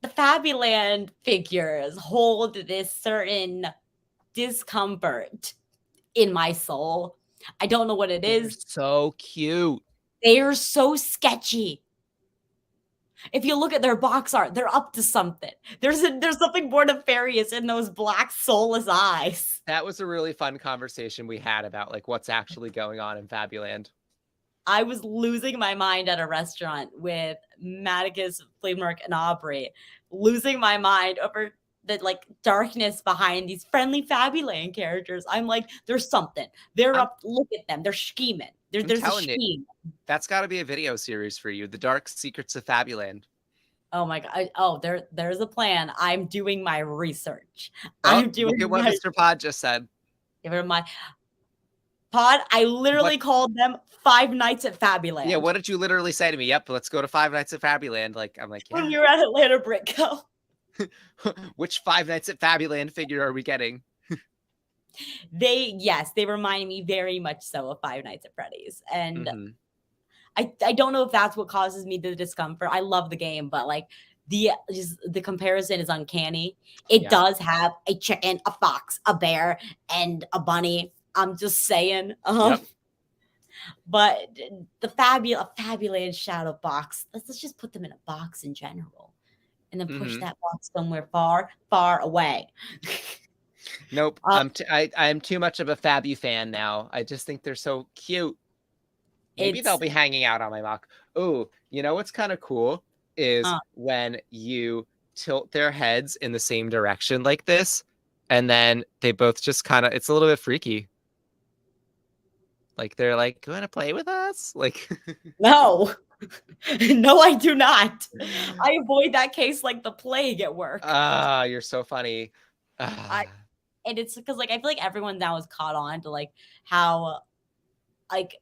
the Fabuland figures hold this certain discomfort in my soul. I don't know what it is. They're so cute. They are so sketchy. If you look at their box art, they're up to something. There's something more nefarious in those black soulless eyes. That was a really fun conversation we had about like what's actually going on in Fabuland. I was losing my mind at a restaurant with Madicus, Fleemark, and Aubrey, losing my mind over the like darkness behind these friendly Fabuland characters. I'm like, there's something. They're up. Look at them. They're scheming. There's a scheme. That's got to be a video series for you. The Dark Secrets of Fabuland. Oh my god! There's a plan. I'm doing my research. I'm doing. Look at what Mr. Pod just said. My Pod. I literally called them Five Nights at Fabuland. Yeah. What did you literally say to me? Yep. Let's go to Five Nights at Fabuland. Like I'm like. Yeah. When you're at Atlanta BrickCon. Which Five Nights at Fabuland figure are we getting? They remind me very much so of Five Nights at Freddy's, and I don't know if that's what causes me the discomfort. I love the game, but like the comparison is uncanny. It does have a chicken, a fox, a bear, and a bunny. I'm just saying. But the Fabuland shadow box. Let's just put them in a box in general, and then push that box somewhere far, far away. Nope. I'm too much of a Fabu fan now. I just think they're so cute. Maybe they'll be hanging out on my mock. Oh, you know what's kind of cool is when you tilt their heads in the same direction like this, and then they both just kind of, it's a little bit freaky. Like they're like, "You want to play with us?" Like, no. No, I do not. I avoid that case like the plague at work. Ah, you're so funny. I and it's because like I feel like everyone now is caught on to like how like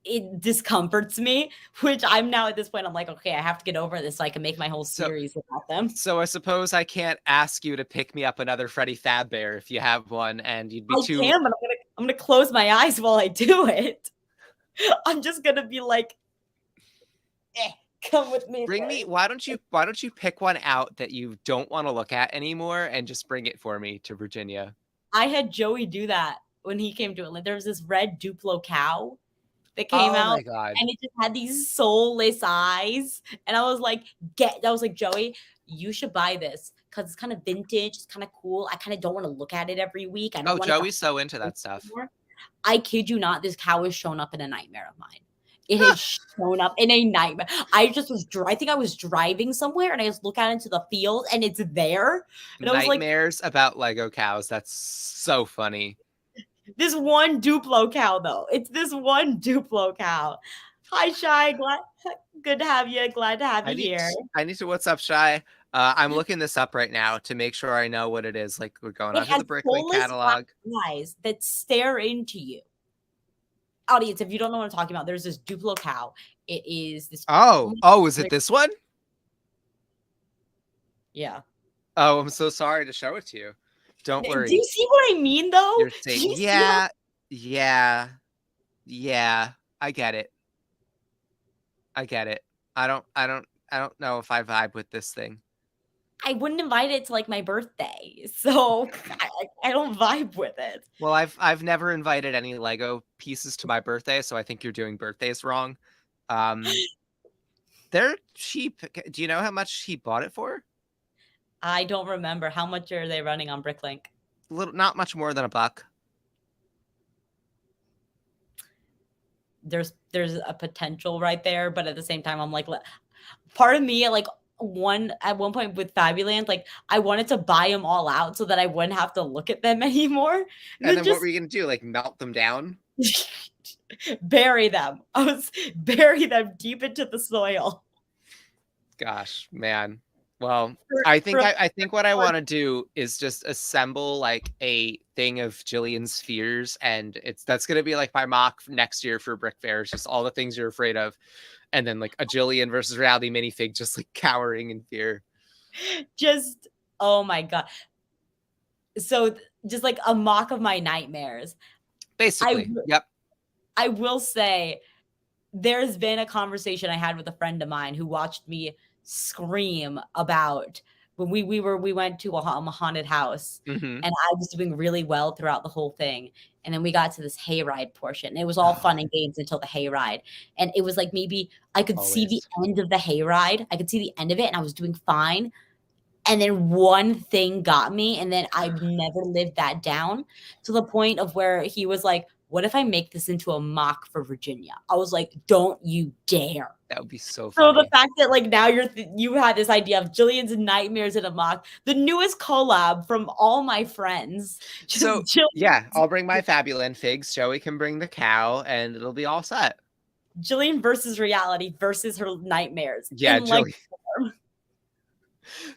it discomforts me, which I'm now at this point, I'm like, okay, I have to get over this so I can make my whole So, series about them. so I suppose I can't ask you to pick me up another Freddy Fazbear if you have one, and you'd be I too. can, but I'm gonna close my eyes while I do it. I'm just gonna be like, come with me. Bring me. Why don't you pick one out that you don't want to look at anymore, and just bring it for me to Virginia? I had Joey do that when he came to Atlanta. There was this red Duplo cow that came Oh out, my god. and it just had these soulless eyes. And I was like, Joey, you should buy this because it's kind of vintage. It's kind of cool. I kind of don't want to look at it every week. I don't Oh, want it to Joey's so into that stuff. anymore. I kid you not, this cow has shown up in a nightmare of mine. It has shown up in a nightmare. I think I was driving somewhere and I just look out into the field and it's there. And I was like, Nightmares about Lego cows. That's so funny. this one Duplo cow, though. It's this one Duplo cow. Hi, Shy. Good to have you. Glad to have you here. I need to. What's up, Shy? I'm looking this up right now to make sure I know what it is. Like we're going It onto has the Bricklink soulless catalog. black eyes that stare into you. Audience, if you don't know what I'm talking about, there's this Duplo cow. It is this. Oh, is it this one? Yeah. Oh, I'm so sorry to show it to you. Don't worry. Do you see what I mean, though? You're saying, yeah. I get it. I don't know if I vibe with this thing. I wouldn't invite it to like my birthday, so I don't vibe with it. Well, I've never invited any Lego pieces to my birthday, so I think you're doing birthdays wrong. They're cheap. Do you know how much he bought it for? I don't remember. How much are they running on Bricklink? Not much more than $1. There's a potential right there, but at the same time, I'm like, part of me like at one point with Fabuland, like I wanted to buy them all out so that I wouldn't have to look at them anymore. And then what were you gonna do? Like melt them down? Bury them. Bury them deep into the soil. Gosh, man. Well, I think what I want to do is just assemble like a thing of Jillian's fears, and that's gonna be like my mock next year for Brick Fair. It's just all the things you're afraid of, and then like a Jillian versus reality minifig, just like cowering in fear. Just oh my god. So just like a mock of my nightmares. Basically, yep. I will say there's been a conversation I had with a friend of mine who watched me scream about when we went to a haunted house, and I was doing really well throughout the whole thing, and then we got to this hayride portion. It was all fun and games until the hayride, and it was like maybe I could see the end of the hayride. I could see the end of it, and I was doing fine. And then one thing got me, and then I've never lived that down to the point of where he was like, what if I make this into a mock for Virginia? I was like, don't you dare. That would be so funny. So the fact that like now you had this idea of Jillian's nightmares in a mock, the newest collab from all my friends. So yeah, I'll bring my Fabuland figs. Joey can bring the cow, and it'll be all set. Jillian versus reality versus her nightmares. Yeah, Jillian.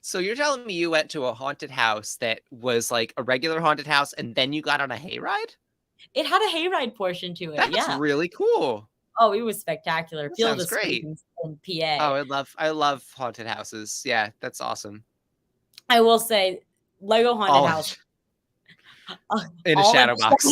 So you're telling me you went to a haunted house that was like a regular haunted house, and then you got on a hayride? It had a hayride portion to it. That's really cool. Oh, it was spectacular. That sounds great. In PA. Oh, I love haunted houses. Yeah, that's awesome. I will say, Lego haunted house in a shadow box.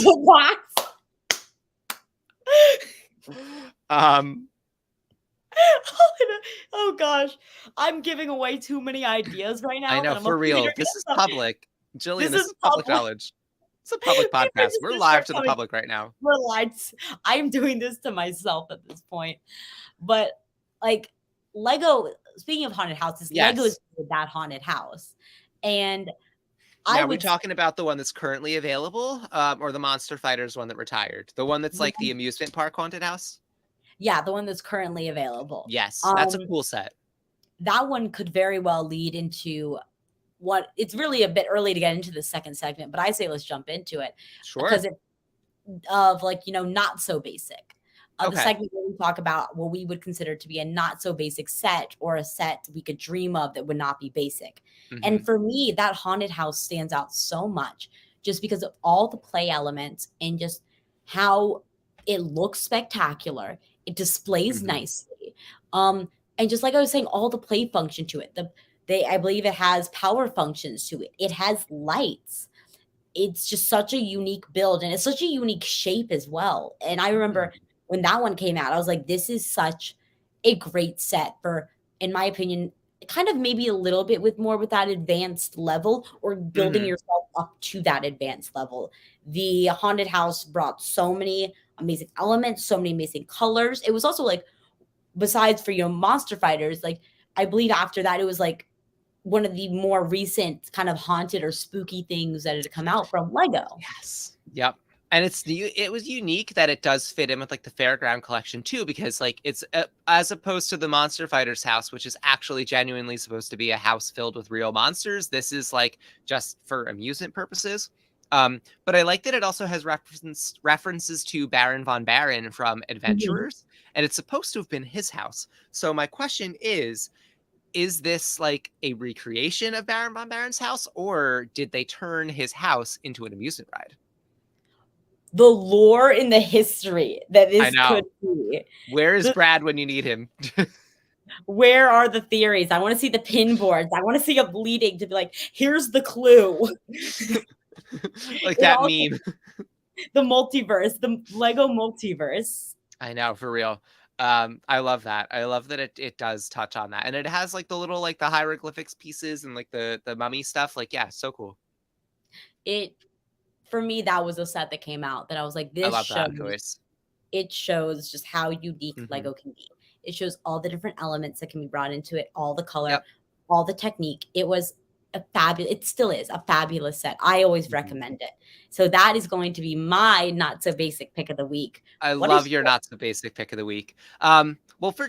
Oh gosh, I'm giving away too many ideas right now. I know, for real. This is public. Jillian, this is public knowledge. It's a public podcast. We're live to the public right now. We're live. I'm doing this to myself at this point. But like Lego, speaking of haunted houses, Lego is that haunted house. And are we talking about the one that's currently available, or the Monster Fighters one that retired? The one that's like the amusement park haunted house? Yeah, the one that's currently available. Yes, that's a cool set. That one could very well lead into what it's really a bit early to get into the second segment, but I say let's jump into it. Sure. Because of like, not so basic. The segment where we talk about what we would consider to be a not so basic set, or a set we could dream of that would not be basic. And for me, that haunted house stands out so much just because of all the play elements and just how it looks spectacular. It displays nicely. And just like I was saying, all the play function to it. I believe it has power functions to it. It has lights. It's just such a unique build, and it's such a unique shape as well. And I remember when that one came out, I was like, this is such a great set for, in my opinion, kind of maybe a little bit with that advanced level, or building yourself up to that advanced level. The haunted house brought so many amazing elements, so many amazing colors. It was also like, besides for, monster fighters, like I believe after that, it was like one of the more recent kind of haunted or spooky things that had come out from Lego. Yes. Yep. And it was unique that it does fit in with like the Fairground collection too, because like it's as opposed to the Monster Fighters house, which is actually genuinely supposed to be a house filled with real monsters. This is like just for amusement purposes. But I like that it also has references to Baron von Baron from Adventurers, and it's supposed to have been his house. So my question is this like a recreation of Baron von Baron's house, or did they turn his house into an amusement ride? The lore in the history that this could be. Where is Brad when you need him? Where are the theories? I want to see the pin boards. I want to see a bleeding to be like, here's the clue. Like that meme. The multiverse, the Lego multiverse. I know, for real. I love that. I love that it does touch on that. And it has like the little, like the hieroglyphics pieces and like the mummy stuff. Like, yeah, so cool. For me, that was a set that came out that I was like, this shows. It shows just how unique Lego can be. It shows all the different elements that can be brought into it, all the color, all the technique. It was it still is a fabulous set. I always recommend it. So that is going to be my not so basic pick of the week. I love your not so basic pick of the week. Well,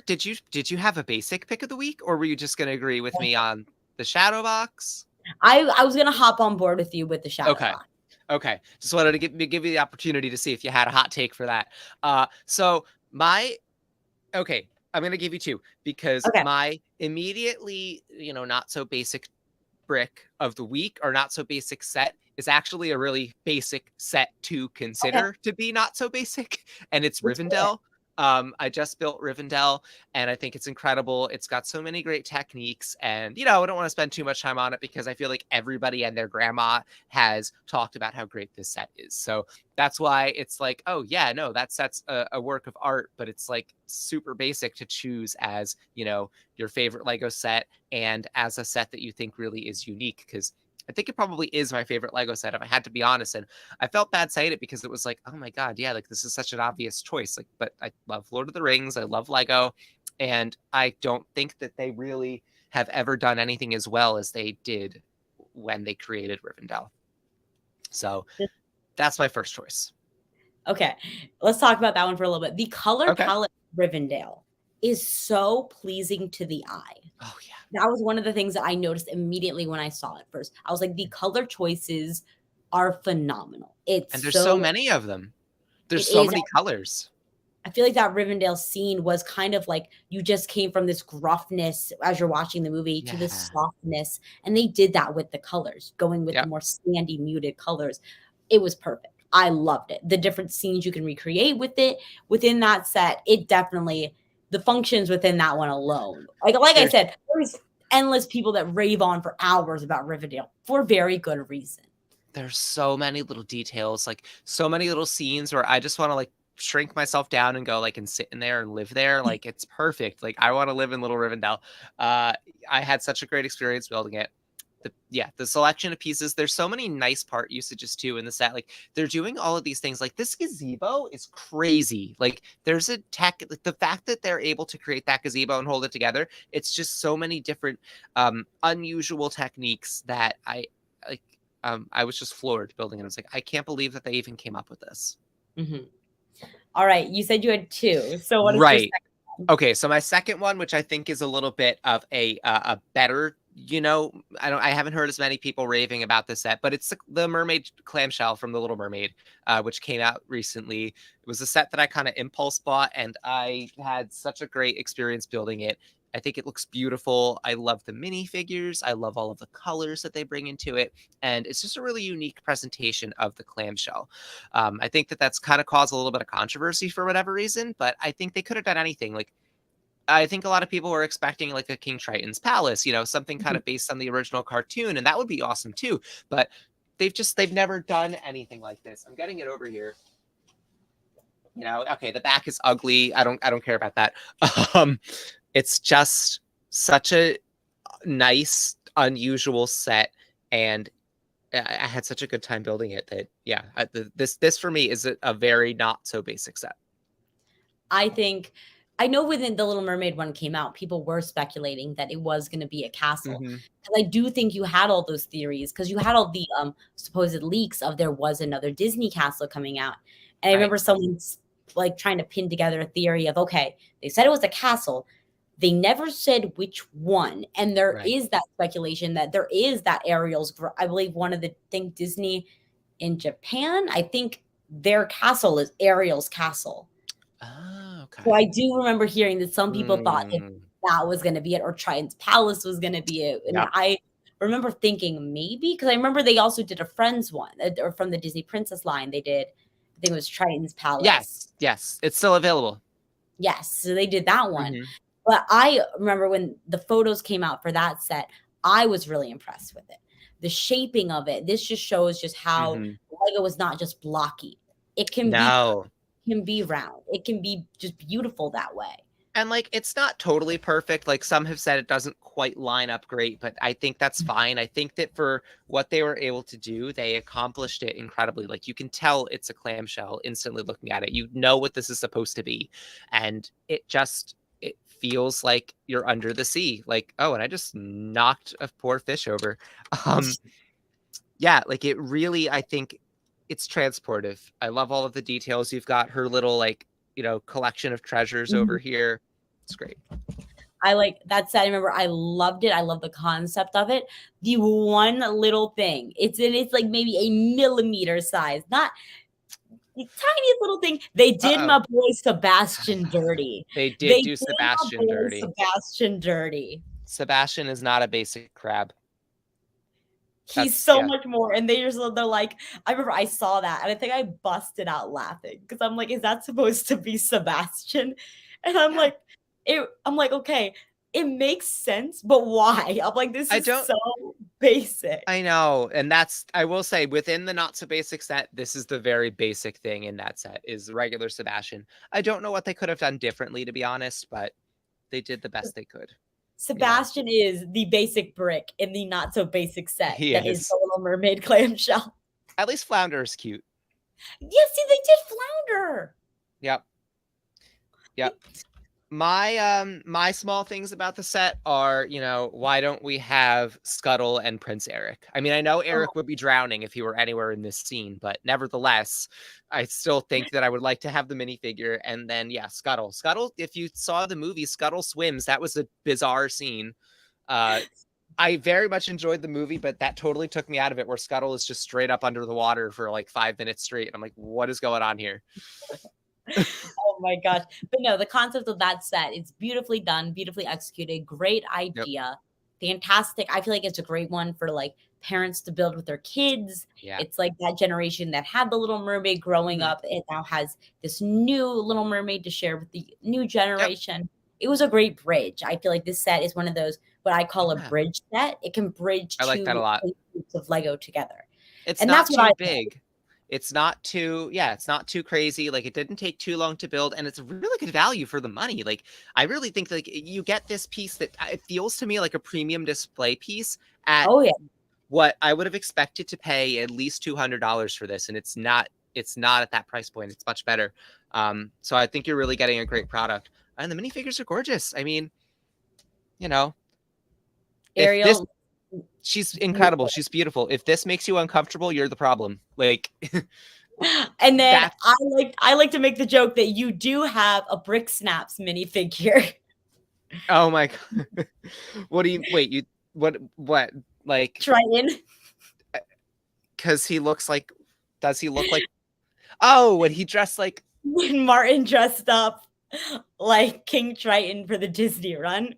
did you have a basic pick of the week, or were you just going to agree with me on the shadow box? I was going to hop on board with you with the shadow box. Okay. Just wanted to give you the opportunity to see if you had a hot take for that. I'm going to give you two, because my immediately, not so basic brick of the week, or not so basic set, is actually a really basic set to consider to be not so basic. And it's Rivendell. I just built Rivendell, and I think it's incredible. It's got so many great techniques, and I don't want to spend too much time on it because I feel like everybody and their grandma has talked about how great this set is. So that's why it's like, oh yeah, no, that set's a work of art, but it's like super basic to choose as, your favorite Lego set, and as a set that you think really is unique, because I think it probably is my favorite Lego set, if I had to be honest. And I felt bad saying it because it was like, oh my God, yeah, like this is such an obvious choice. Like, but I love Lord of the Rings. I love Lego. And I don't think that they really have ever done anything as well as they did when they created Rivendell. So that's my first choice. Okay. Let's talk about that one for a little bit. The color palette of Rivendell is so pleasing to the eye. Oh yeah. That was one of the things that I noticed immediately when I saw it first. I was like, the color choices are phenomenal. And there's so many of them. There's so many colors. I feel like that Rivendell scene was kind of like you just came from this gruffness as you're watching the movie to this softness. And they did that with the colors, going with the more sandy, muted colors. It was perfect. I loved it. The different scenes you can recreate with it within that set, it definitely... the functions within that one alone. Like I said, there's endless people that rave on for hours about Rivendell for very good reason. There's so many little details, like so many little scenes where I just want to like shrink myself down and go like and sit in there and live there. Like it's perfect. Like I want to live in Little Rivendell. I had such a great experience building it. The selection of pieces, there's so many nice part usages too in the set. Like they're doing all of these things. Like this gazebo is crazy. Like there's a tech, like the fact that they're able to create that gazebo and hold it together, it's just so many different unusual techniques that I was just floored building it. I was like, I can't believe that they even came up with this. All right, you said you had two, so what is your second one? Okay, so my second one, which I think is a little bit of a better you know, I haven't heard as many people raving about this set, but it's the mermaid clamshell from The Little Mermaid, which came out recently. It was a set that I kind of impulse bought, and I had such a great experience building it. I think it looks beautiful. I love the minifigures. I love all of the colors that they bring into it. And it's just a really unique presentation of the clamshell. I think that that's kind of caused a little bit of controversy for whatever reason, but I think they could have done anything. Like, I think a lot of people were expecting like a King Triton's Palace, you know, something kind of based on the original cartoon, and that would be awesome too. But they've never done anything like this. I'm getting it over here. You know, okay, the back is ugly. I don't care about that. It's just such a nice, unusual set, and I had such a good time building it that yeah, this for me is a very not so basic set. I know when the Little Mermaid one came out, people were speculating that it was going to be a castle. Mm-hmm. Because I do think you had all those theories because you had all the supposed leaks of there was another Disney castle coming out. And I remember someone's like trying to pin together a theory of, okay, they said it was a castle. They never said which one. And there is that speculation that there is that Ariel's, I believe one of the thing Disney in Japan, I think their castle is Ariel's castle. Oh, okay. So I do remember hearing that some people thought that was going to be it, or Triton's Palace was going to be it. And I remember thinking maybe, because I remember they also did a Friends one, or from the Disney Princess line. They did, I think it was Triton's Palace. Yes, it's still available. Yes, so they did that one. But I remember when the photos came out for that set, I was really impressed with it. The shaping of it. This just shows just how Lego is not just blocky. It can be round. It can be just beautiful that way. And like, it's not totally perfect. Like some have said it doesn't quite line up great, but I think that's fine. I think that for what they were able to do, they accomplished it incredibly. Like you can tell it's a clamshell instantly looking at it. You know what this is supposed to be. And it feels like you're under the sea. Like, oh, and I just knocked a poor fish over. Yeah, like it really, I think it's transportive. I love all of the details. You've got her little like, you know, collection of treasures over here. It's great. I like that set. I remember I loved it. I love the concept of it. The one little thing, it's like maybe a millimeter size, not the tiniest little thing. They did my boy Sebastian dirty. They did do Sebastian dirty. Sebastian dirty. Sebastian is not a basic crab. He's so much more. And they're like, I remember I saw that and I think I busted out laughing because I'm like, is that supposed to be Sebastian? And I'm like, okay, it makes sense, but why? I'm like, this is so basic. I know. And I will say, within the not so basic set, this is the very basic thing in that set is regular Sebastian. I don't know what they could have done differently, to be honest, but they did the best they could. Sebastian is the basic brick in the not so basic set. That is the Little Mermaid clamshell. At least Flounder is cute. Yes, see, they did Flounder. Yep. My small things about the set are, you know, why don't we have Scuttle and Prince Eric? I mean, I know Eric would be drowning if he were anywhere in this scene, but nevertheless, I still think that I would like to have the minifigure. And then, yeah, Scuttle. Scuttle, if you saw the movie Scuttle Swims, that was a bizarre scene. I very much enjoyed the movie, but that totally took me out of it, where Scuttle is just straight up under the water for like 5 minutes straight. And I'm like, what is going on here? Oh my gosh. But no, the concept of that set, it's beautifully done, beautifully executed, great idea. Fantastic. I feel like it's a great one for like parents to build with their kids. It's like that generation that had the Little Mermaid growing up, it now has this new Little Mermaid to share with the new generation. It was a great bridge. I feel like this set is one of those what I call a bridge set. It can bridge I like that a lot. Pieces of Lego together. It's not too big. It's not too crazy. Like, it didn't take too long to build, and it's really good value for the money. Like, I really think like you get this piece that it feels to me like a premium display piece at what I would have expected to pay at least $200 for this, and it's not at that price point. It's much better. So I think you're really getting a great product, and the minifigures are gorgeous. I mean, you know, Ariel. She's incredible. She's beautiful. If this makes you uncomfortable, you're the problem. Like, and then I like to make the joke that you do have a Brick Snaps minifigure. Oh my god! What do you wait? What? Like, Triton. because he looks like, does he look like, oh, when he dressed like, When Martin dressed up like King Triton for the Disney run.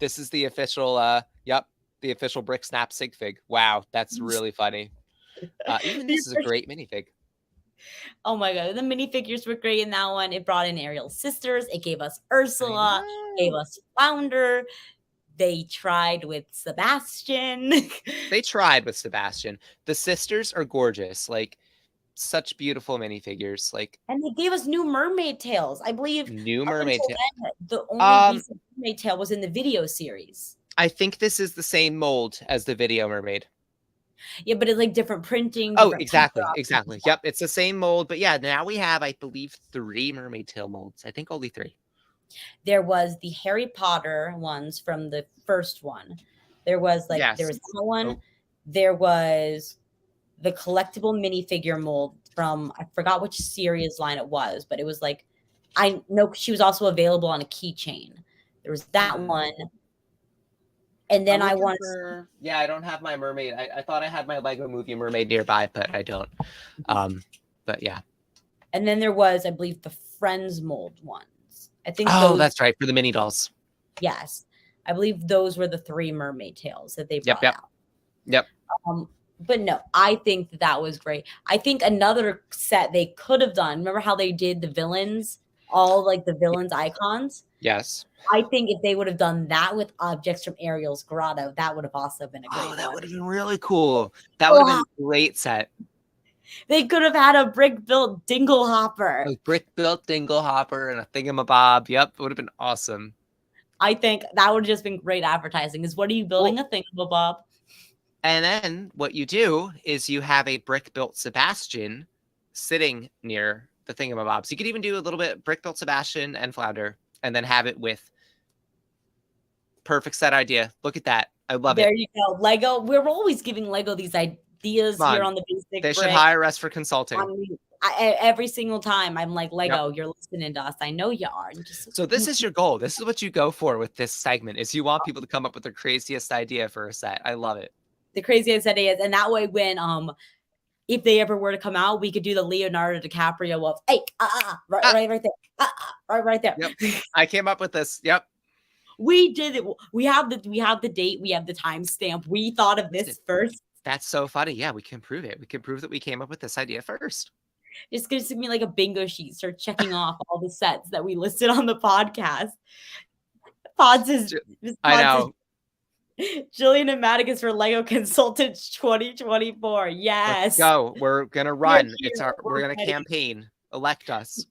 this is the official, yep, the official Brick Snap Sig Fig. Wow, that's really funny. Even this is a great minifig. Oh my god, the minifigures were great in that one. It brought in Ariel's sisters. It gave us Ursula. Gave us Flounder. They tried with Sebastian. They tried with Sebastian. The sisters are gorgeous. Like, such beautiful minifigures. Like, and they gave us new mermaid tails. I believe new mermaid tail. The only decent mermaid tail was in the video series. I think this is the same mold as the video mermaid. Yeah, but it's like different printing. Oh, different exactly. Yep, it's the same mold. But yeah, now we have, I believe, 3 mermaid tail molds. I think only 3. There was the Harry Potter ones from the first one. There was like there was that one. Oh. There was the collectible minifigure mold from, I forgot which series line it was, but it was like, I know she was also available on a keychain. There was that one. And then I want yeah, I don't have my mermaid. I thought I had my Lego Movie mermaid nearby, but I don't. But yeah. And then there was, I believe, the Friends mold ones. I think that's right, for the mini dolls. Yes. I believe those were the 3 mermaid tails that they brought out. Yep. But no, I think that was great. I think another set they could have done. Remember how they did the villains, all like the villains icons? Yes. I think if they would have done that with objects from Ariel's grotto, that would have also been a great one. That would have been really cool. That would have been a great set. They could have had a brick-built Dinglehopper. A brick-built Dinglehopper and a thingamabob. Yep, it would have been awesome. I think that would have just been great advertising. Is what are you building a thingamabob? And then what you do is you have a brick-built Sebastian sitting near the thingamabobs. You could even do a little bit brick-built Sebastian and Flounder, and then have it with perfect set idea. Look at that. I love it. There you go. Lego. We're always giving Lego these ideas here on the Basic They should hire us for consulting. Every single time I'm like, Lego, you're listening to us. I know you are. So this is your goal. This is what you go for with this segment, is you want people to come up with their craziest idea for a set. I love it. The craziest ideas. And that way when if they ever were to come out, we could do the Leonardo DiCaprio of right there. Right there. Yep. I came up with this. Yep. We did it. We have the date. We have the timestamp. We thought of this first. That's so funny. Yeah, we can prove it. We can prove that we came up with this idea first. It's going to be like a bingo sheet. Start checking off all the sets that we listed on the podcast. Pods is I know. Jillian and Madigan for Lego Consultants 2024. Yes. Let's go. We're gonna run. We're gonna campaign. Elect us.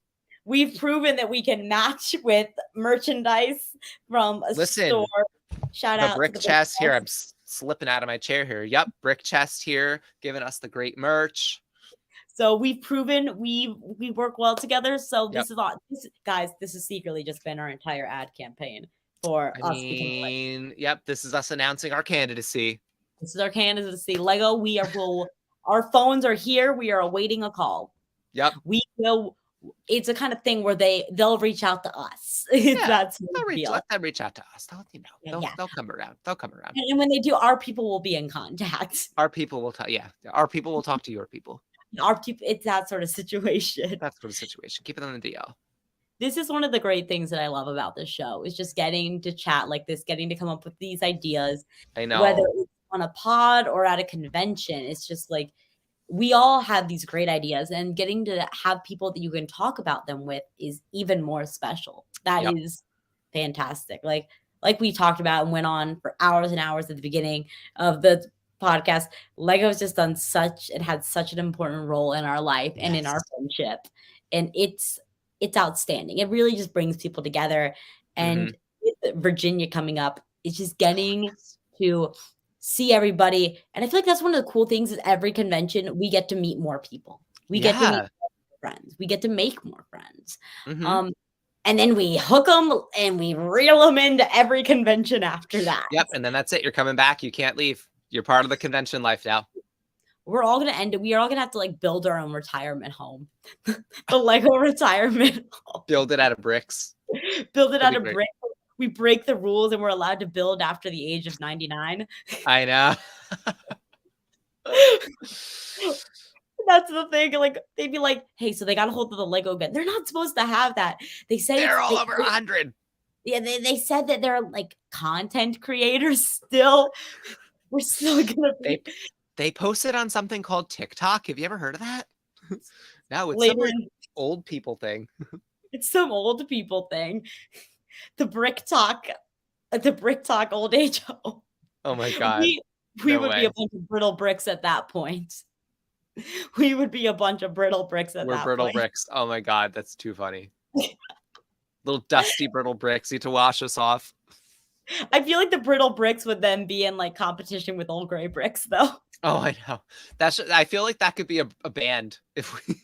We've proven that we can match with merchandise from a store. Shout out the brick chest here. I'm slipping out of my chair here. Yep, brick chest here, giving us the great merch. So we've proven we work well together. So this is all, guys. This has secretly just been our entire ad campaign for us. Yep, this is us announcing our candidacy. This is our candidacy. Lego, our phones are here. We are awaiting a call. Yep. We will. It's a kind of thing where they'll reach out to us. Let them reach out to us. They'll come around. They'll come around. And when they do, our people will be in contact. Our people will talk. Yeah, our people will talk to your people. It's that sort of situation. Keep it on the DL. This is one of the great things that I love about this show, is just getting to chat like this, getting to come up with these ideas. I know. Whether it's on a pod or at a convention, it's just like we all have these great ideas, and getting to have people that you can talk about them with is even more special. That is fantastic. Like we talked about and went on for hours and hours at the beginning of the podcast. Lego's just had such an important role in our life and in our friendship, and it's outstanding. It really just brings people together. And with Virginia coming up, it's just getting to see everybody. And I feel like that's one of the cool things, is every convention we get to meet more people. We get to meet more friends. We get to make more friends. And then we hook them and we reel them into every convention after that. Yep. And then that's it. You're coming back. You can't leave. You're part of the convention life now. We're all going to end it. We are all going to have to build our own retirement home. The Lego retirement home. Build it out of bricks. Build it out of bricks. we break the rules and we're allowed to build after the age of 99. I know. That's the thing. Like they'd be like, "Hey, so they got a hold of the Lego gun. They're not supposed to have that." They say They're it's all over 100. yeah, they said that they're like content creators still. We're still gonna be They posted on something called TikTok. Have you ever heard of that? No, it's some later weird in old people thing. it's some old people thing. The Brick Talk old age home. Oh my God. We No would be a way. bunch of brittle bricks at that point. We would be a bunch of brittle bricks at We're that brittle point. bricks. Oh my God, that's too funny. Little dusty brittle bricks need to wash us off. I feel like the brittle bricks would then be in like competition with old gray bricks, though. Oh, I know. I feel like that could be a band if we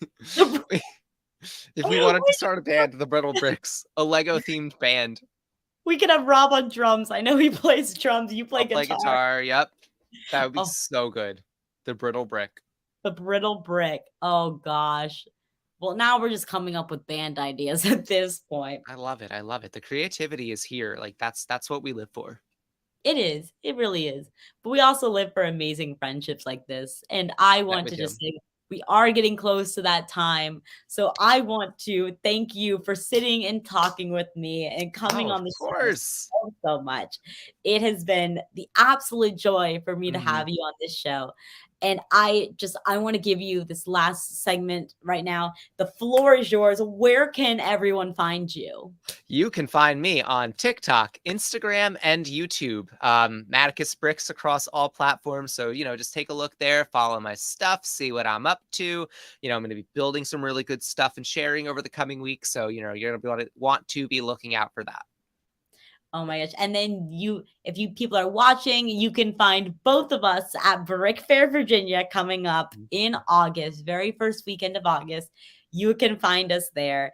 if we wanted to start a band, the Brittle Bricks, a Lego themed band. We could have Rob on drums. I know he plays drums. You play I'll play guitar. Yep. That would be Oh, so good. The Brittle Brick. the brittle brick. Oh gosh. Well, now we're just coming up with band ideas at this point. I love it. I love it. The creativity is here. Like that's what we live for. It is. It really is. But we also live for amazing friendships like this. And I That want we to do. just say we are getting close to that time. So I want to thank you for sitting and talking with me and coming Oh, of on the show course. so much. It has been the absolute joy for me to Mhm. have you on this show. And I want to give you this last segment right now. The floor is yours. Where can everyone find you? You can find me on TikTok, Instagram, and YouTube. Maticus Bricks across all platforms. So, just take a look there, follow my stuff, see what I'm up to. I'm going to be building some really good stuff and sharing over the coming weeks. So, you're going to want to be looking out for that. Oh my gosh. And then if you people are watching, you can find both of us at Brick Fair, Virginia, coming up in August, very first weekend of August. You can find us there.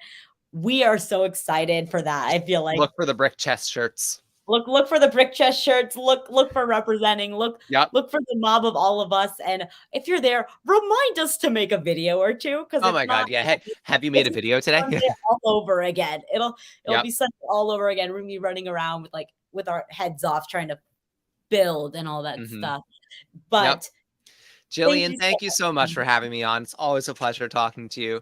We are so excited for that. I feel like Look for the brick chest shirts. look for the brick chest shirts. Look for representing. Look Yep. for the mob of all of us. And if you're there, remind us to make a video or two. Because Oh my God. Yeah. Hey, have you made a video today? Sunday all over again. It'll Yep. be Sunday all over again. We're gonna be running around with our heads off trying to build and all that stuff. But Jillian, thank you so much for having me on. It's always a pleasure talking to you.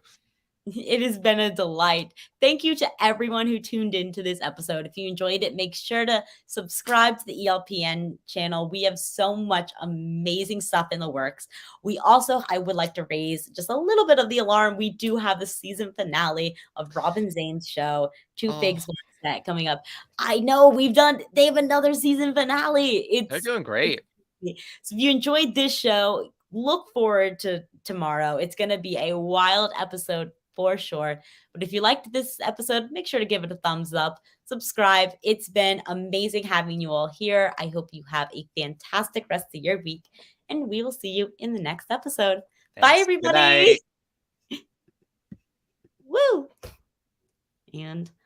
It has been a delight. Thank you to everyone who tuned into this episode. If you enjoyed it, make sure to subscribe to the ELPN channel. We have so much amazing stuff in the works. I would like to raise just a little bit of the alarm. We do have the season finale of Robin Zane's show, Two Figs One Set, coming up. I know they have another season finale. They're doing great. So if you enjoyed this show, look forward to tomorrow. It's going to be a wild episode for sure. But if you liked this episode, make sure to give it a thumbs up, subscribe. It's been amazing having you all here. I hope you have a fantastic rest of your week, and we will see you in the next episode. Thanks. Bye, everybody. Woo! And